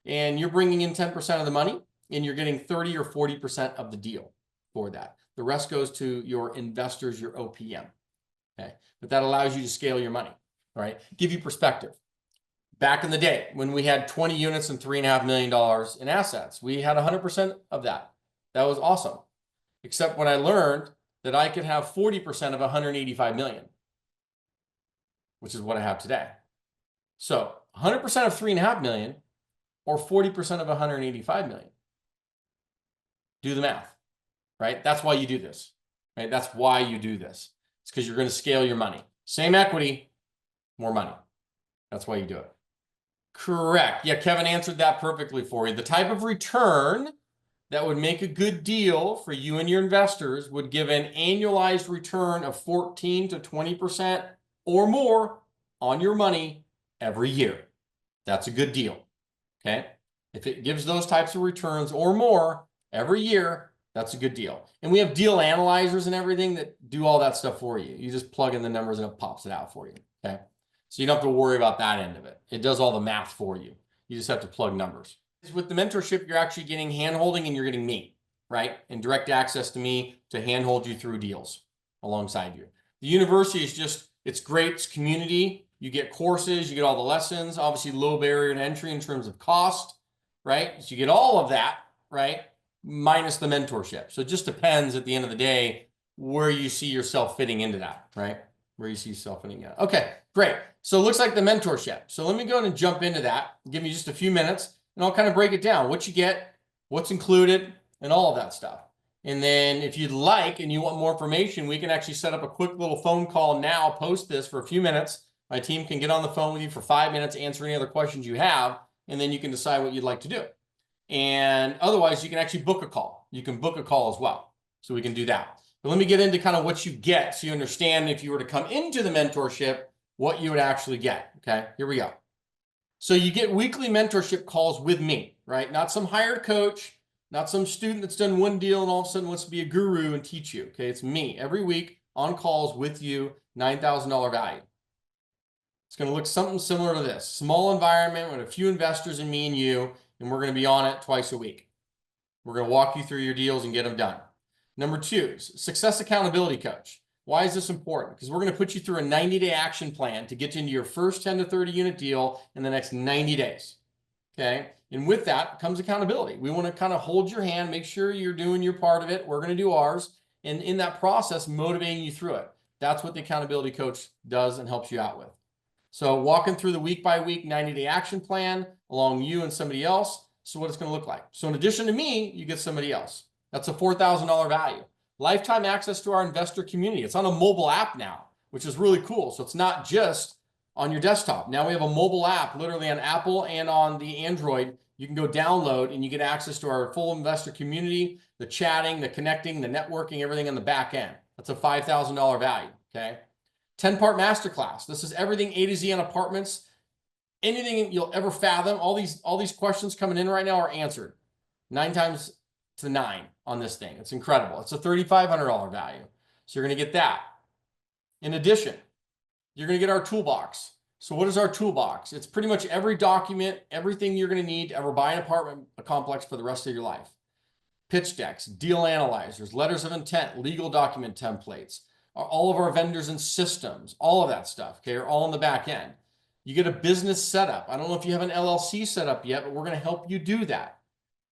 And you're bringing in 10% of the money, and you're getting 30 or 40% of the deal for that. The rest goes to your investors, your OPM. Okay, but that allows you to scale your money. All right, give you perspective. Back in the day, when we had 20 units and $3.5 million in assets, we had 100% of that. That was awesome. Except when I learned that I could have 40% of 185 million, which is what I have today. So 100% of 3.5 million or 40% of 185 million. Do the math, right? That's why you do this, right? That's why you do this. It's because you're going to scale your money. Same equity, more money. That's why you do it. Correct. Yeah, Kevin answered that perfectly for you. The type of return that would make a good deal for you and your investors would give an annualized return of 14 to 20% or more on your money every year. That's a good deal. Okay. If it gives those types of returns or more every year, that's a good deal. And we have deal analyzers and everything that do all that stuff for you. You just plug in the numbers and it pops it out for you. Okay. So you don't have to worry about that end of it. It does all the math for you. You just have to plug numbers. With the mentorship, you're actually getting hand-holding and you're getting me, right? And direct access to me to hand-hold you through deals alongside you. The university is just, it's great. It's community. You get courses, you get all the lessons, obviously low barrier to entry in terms of cost, right? So you get all of that, right? Minus the mentorship. So it just depends at the end of the day where you see yourself fitting into that, right? Where you see yourself fitting in. Okay, great. So it looks like the mentorship. So let me go ahead and jump into that. Give me just a few minutes. And I'll kind of break it down, what you get, what's included, and all of that stuff. And then if you'd like and you want more information, we can actually set up a quick little phone call now, post this for a few minutes. My team can get on the phone with you for 5 minutes, answer any other questions you have, and then you can decide what you'd like to do. And otherwise, you can actually book a call. You can book a call as well. So we can do that. But let me get into kind of what you get so you understand if you were to come into the mentorship, what you would actually get. Okay, here we go. So you get weekly mentorship calls with me, right? Not some hired coach, not some student that's done one deal and all of a sudden wants to be a guru and teach you. Okay, it's me every week on calls with you, $9,000 value. It's going to look something similar to this. Small environment with a few investors and me and you, and we're going to be on it twice a week. We're going to walk you through your deals and get them done. Number 2, success accountability coach. Why is this important? Because we're going to put you through a 90-day action plan to get you into your first 10 to 30 unit deal in the next 90 days. Okay. And with that comes accountability. We want to kind of hold your hand, make sure you're doing your part of it. We're going to do ours. And in that process, motivating you through it. That's what the accountability coach does and helps you out with. So walking through the week by week 90-day action plan along you and somebody else. So what it's going to look like. So in addition to me, you get somebody else. That's a $4,000 value. Lifetime access to our investor community. It's on a mobile app now, which is really cool. So it's not just on your desktop. Now we have a mobile app, literally on Apple and on the Android. You can go download and you get access to our full investor community, the chatting, the connecting, the networking, everything on the back end. That's a $5,000 value, okay? 10-part masterclass. This is everything A to Z on apartments. Anything you'll ever fathom, all these questions coming in right now are answered 9 times to 9 on this thing. It's incredible. It's a $3,500 value. So you're going to get that. In addition, you're going to get our toolbox. So what is our toolbox? It's pretty much every document, everything you're going to need to ever buy an apartment complex for the rest of your life. Pitch decks, deal analyzers, letters of intent, legal document templates, all of our vendors and systems, all of that stuff, okay, are all on the back end. You get a business setup. I don't know if you have an LLC set up yet, but we're going to help you do that,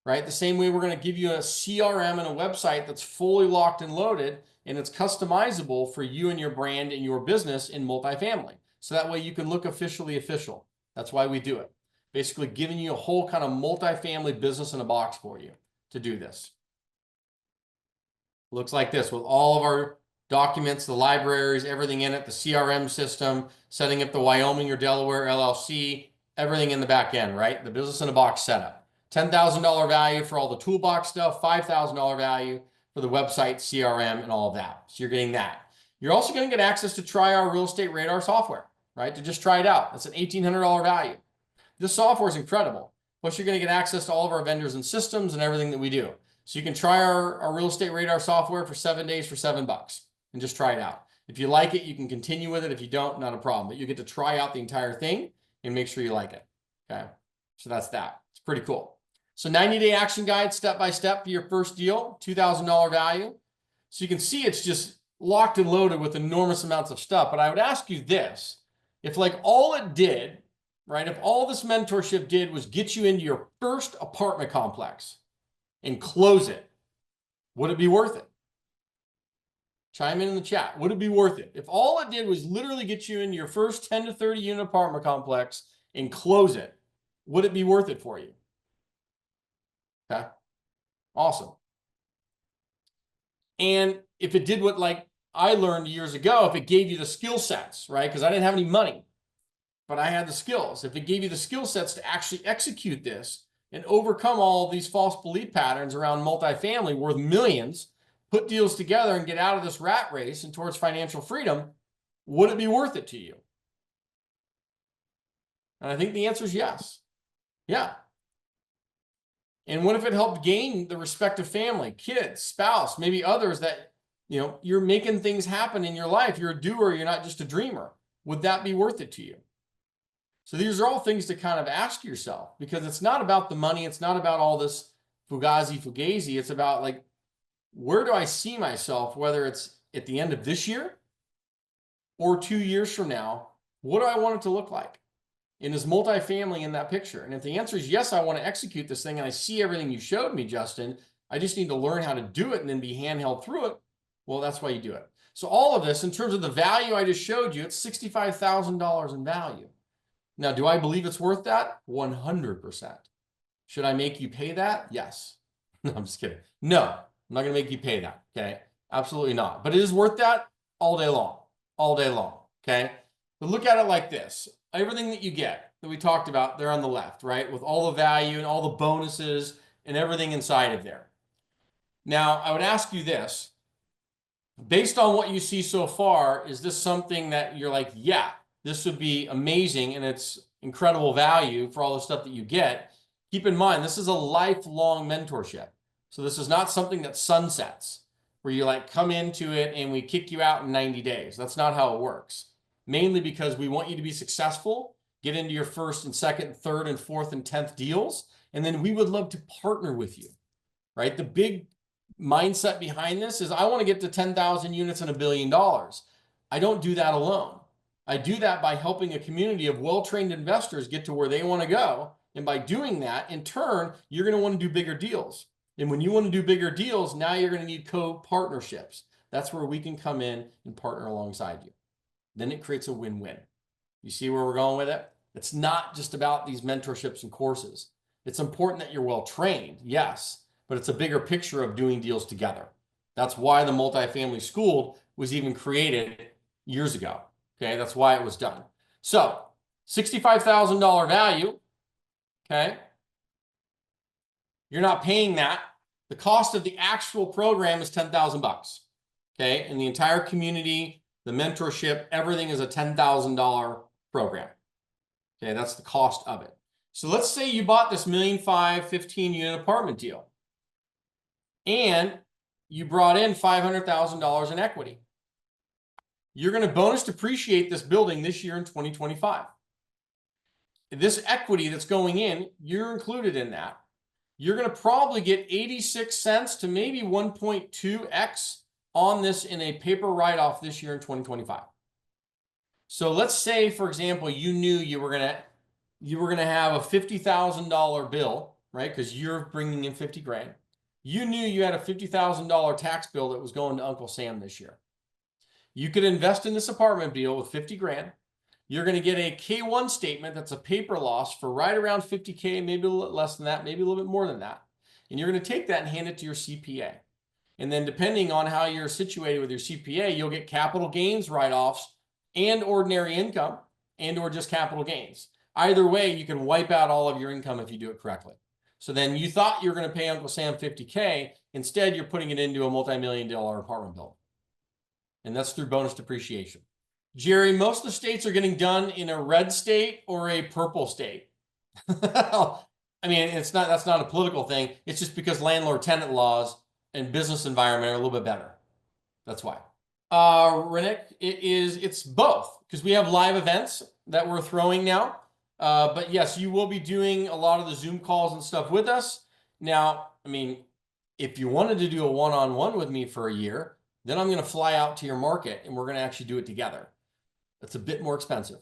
right? The same way we're going to give you a CRM and a website that's fully locked and loaded, and it's customizable for you and your brand and your business in multifamily. So that way you can look officially official. That's why we do it. Basically giving you a whole kind of multifamily business in a box for you to do this. Looks like this with all of our documents, the libraries, everything in it, the CRM system, setting up the Wyoming or Delaware LLC, everything in the back end, right? The business in a box setup. $10,000 value for all the toolbox stuff, $5,000 value for the website, CRM, and all of that. So you're getting that. You're also going to get access to try our real estate radar software, right? To just try it out. That's an $1,800 value. This software is incredible. Plus, you're going to get access to all of our vendors and systems and everything that we do. So you can try our real estate radar software for 7 days for $7 and just try it out. If you like it, you can continue with it. If you don't, not a problem. But you get to try out the entire thing and make sure you like it. Okay. So that's that. It's pretty cool. So 90-day action guide, step-by-step for your first deal, $2,000 value. So you can see it's just locked and loaded with enormous amounts of stuff. But I would ask you this, if like all it did, right, if all this mentorship did was get you into your first apartment complex and close it, would it be worth it? Chime in the chat. Would it be worth it? If all it did was literally get you into your first 10 to 30 unit apartment complex and close it, would it be worth it for you? Okay. Awesome. And if it did what like I learned years ago, if it gave you the skill sets, right? Because I didn't have any money, but I had the skills. If it gave you the skill sets to actually execute this and overcome all of these false belief patterns around multifamily worth millions, put deals together and get out of this rat race and towards financial freedom, would it be worth it to you? And I think the answer is yes. Yeah. And what if it helped gain the respect of family, kids, spouse, maybe others that, you know, you're making things happen in your life. You're a doer. You're not just a dreamer. Would that be worth it to you? So these are all things to kind of ask yourself, because it's not about the money. It's not about all this fugazi. It's about like, where do I see myself, whether it's at the end of this year or 2 years from now? What do I want it to look like? And is multifamily in that picture? And if the answer is yes, I want to execute this thing and I see everything you showed me, Justin, I just need to learn how to do it and then be handheld through it. Well, that's why you do it. So all of this, in terms of the value I just showed you, it's $65,000 in value. Now, do I believe it's worth that? 100%. Should I make you pay that? Yes. No, I'm just kidding. No, I'm not going to make you pay that. Okay. Absolutely not. But it is worth that all day long. All day long. Okay. But look at it like this. Everything that you get that we talked about there on the left, right? With all the value and all the bonuses and everything inside of there. Now, I would ask you this. Based on what you see so far, is this something that you're like, yeah, this would be amazing and it's incredible value for all the stuff that you get? Keep in mind, this is a lifelong mentorship. So this is not something that sunsets, where you like come into it and we kick you out in 90 days. That's not how it works. Mainly because we want you to be successful, get into your first and second, third and fourth and 10th deals. And then we would love to partner with you, right? The big mindset behind this is I want to get to 10,000 units and $1 billion. I don't do that alone. I do that by helping a community of well-trained investors get to where they want to go. And by doing that, in turn, you're going to want to do bigger deals. And when you want to do bigger deals, now you're going to need co-partnerships. That's where we can come in and partner alongside you. Then it creates a win-win. You see where we're going with it? It's not just about these mentorships and courses. It's important that you're well-trained, yes, but it's a bigger picture of doing deals together. That's why the multifamily school was even created years ago. Okay, that's why it was done. So $65,000 value. Okay. You're not paying that. The cost of the actual program is $10,000. Okay. And the entire community, the mentorship, everything is a $10,000 program. Okay. That's the cost of it. So let's say you bought this $1.5 million 15-unit apartment deal and you brought in $500,000 in equity. You're going to bonus depreciate this building this year in 2025. This equity that's going in, you're included in that. You're going to probably get 86 cents to maybe 1.2x on this in a paper write-off this year in 2025. So let's say, for example, you knew you were going to have a $50,000 bill, right? Because you're bringing in 50 grand. You knew you had a $50,000 tax bill that was going to Uncle Sam this year. You could invest in this apartment deal with 50 grand. You're going to get a K1 statement that's a paper loss for right around 50K, maybe a little less than that, maybe a little bit more than that. And you're going to take that and hand it to your CPA. And then depending on how you're situated with your CPA, you'll get capital gains write-offs and ordinary income and or just capital gains. Either way, you can wipe out all of your income if you do it correctly. So then you thought you were going to pay Uncle Sam 50K. Instead, you're putting it into a multi-million-dollar apartment building. And that's through bonus depreciation. Jerry, most of the states are getting done in a red state or a purple state. I mean, that's not a political thing. It's just because landlord-tenant laws and business environment are a little bit better. That's why. Renick, it's both, because we have live events that we're throwing now. But yes, you will be doing a lot of the Zoom calls and stuff with us. Now, I mean, if you wanted to do a one-on-one with me for a year, then I'm going to fly out to your market and we're going to actually do it together. It's a bit more expensive,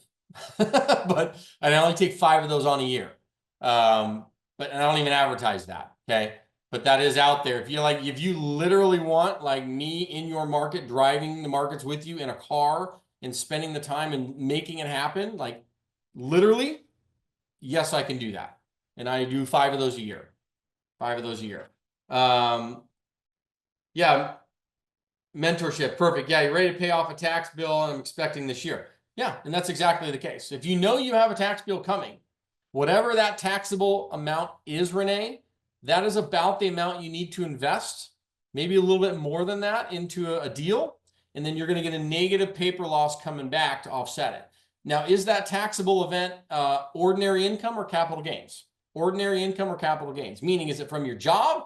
but I only take 5 of those on a year. And I don't even advertise that. Okay. But that is out there. If you literally want like me in your market, driving the markets with you in a car and spending the time and making it happen, like literally, yes, I can do that. And I do 5 of those a year. 5 of those a year. Yeah. Mentorship. Perfect. Yeah. You're ready to pay off a tax bill and I'm expecting this year. Yeah. And that's exactly the case. If you know you have a tax bill coming, whatever that taxable amount is, Renee, that is about the amount you need to invest, maybe a little bit more than that into a deal. And then you're going to get a negative paper loss coming back to offset it. Now, is that taxable event ordinary income or capital gains? Ordinary income or capital gains? Meaning, is it from your job,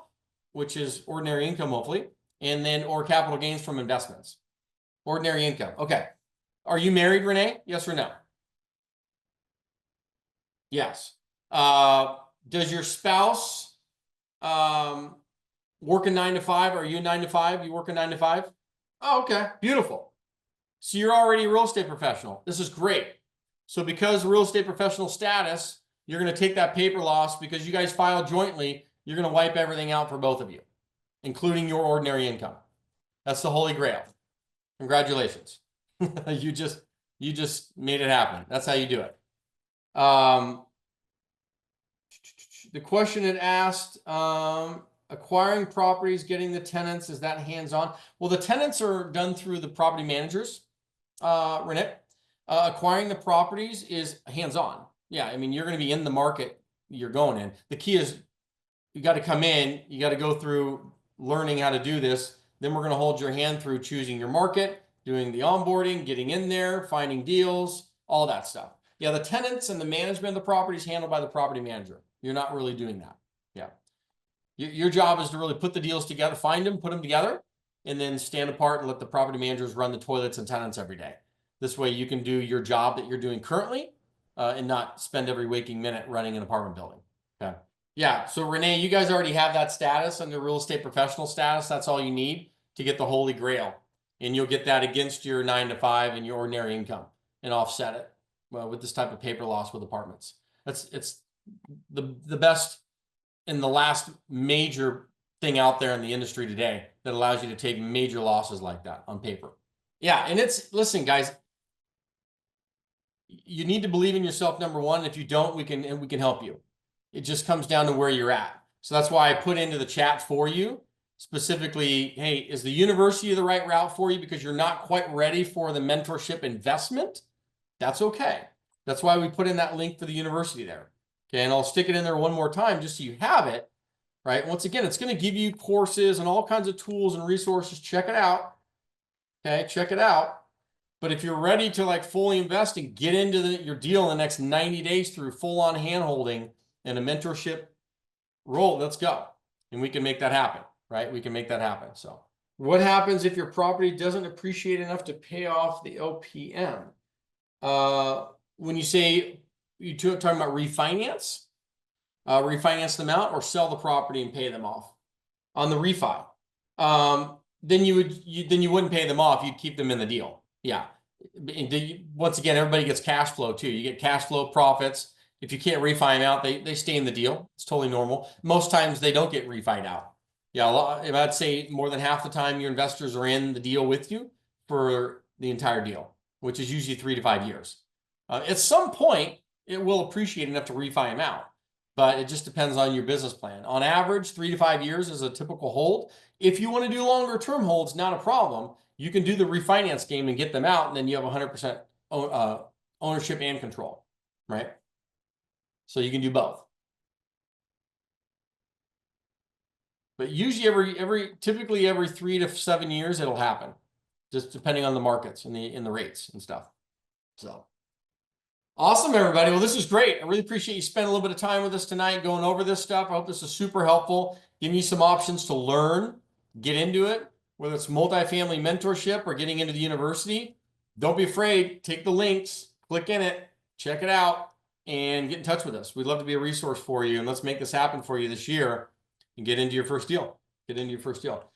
which is ordinary income, hopefully, and then or capital gains from investments? Ordinary income. Okay. Are you married, Renee? Yes or no? Yes. Does your spouse work a 9 to 5? Are you a 9 to 5? You work a 9 to 5? Oh, okay. Beautiful. So you're already a real estate professional. This is great. So because real estate professional status, you're going to take that paper loss because you guys file jointly. You're going to wipe everything out for both of you, including your ordinary income. That's the holy grail. Congratulations. You just made it happen. That's how you do it. The question it asked, acquiring properties, getting the tenants, is that hands-on? Well, the tenants are done through the property managers, Renee. Acquiring the properties is hands-on. Yeah, I mean, you're going to be in the market you're going in. The key is you got to come in, you got to go through learning how to do this. Then we're going to hold your hand through choosing your market, doing the onboarding, getting in there, finding deals, all that stuff. Yeah, the tenants and the management of the property is handled by the property manager. You're not really doing that. Yeah. Your job is to really put the deals together, find them, put them together, and then stand apart and let the property managers run the toilets and tenants every day. This way you can do your job that you're doing currently and not spend every waking minute running an apartment building. Okay. Yeah. So Renee, you guys already have that status under real estate professional status. That's all you need to get the holy grail. And you'll get that against your 9 to 5 and your ordinary income and offset it with this type of paper loss with apartments. It's the best and the last major thing out there in the industry today that allows you to take major losses like that on paper. Yeah. And listen, guys, you need to believe in yourself, number one. If you don't, we can help you. It just comes down to where you're at. So that's why I put into the chat for you specifically, hey, is the university the right route for you because you're not quite ready for the mentorship investment? That's okay. That's why we put in that link for the university there. Okay, and I'll stick it in there one more time just so you have it, right? Once again, it's going to give you courses and all kinds of tools and resources. Check it out. Okay, check it out. But if you're ready to like fully invest and get into your deal in the next 90 days through full-on handholding and a mentorship role, let's go. And we can make that happen, right? We can make that happen. So what happens if your property doesn't appreciate enough to pay off the OPM? When you say you're talking about refinance, refinance them out or sell the property and pay them off on the refi, then you wouldn't pay them off. You'd keep them in the deal. Yeah. Once again, everybody gets cash flow too. You get cash flow profits. If you can't refi them out, they stay in the deal. It's totally normal. Most times they don't get refied out. Yeah, I'd say more than half the time your investors are in the deal with you for the entire deal, which is usually 3 to 5 years. At some point, it will appreciate enough to refi them out, but it just depends on your business plan. On average, 3 to 5 years is a typical hold. If you want to do longer term holds, not a problem. You can do the refinance game and get them out, and then you have 100% ownership and control, right? So you can do both. But usually typically every 3 to 7 years it'll happen, just depending on the markets and the rates and stuff. So awesome, everybody. Well, this is great. I really appreciate you spending a little bit of time with us tonight going over this stuff. I hope this is super helpful. Give you some options to learn, get into it, whether it's multifamily mentorship or getting into the university. Don't be afraid. Take the links, click in it, check it out, and get in touch with us. We'd love to be a resource for you, and let's make this happen for you this year and get into your first deal. Get into your first deal.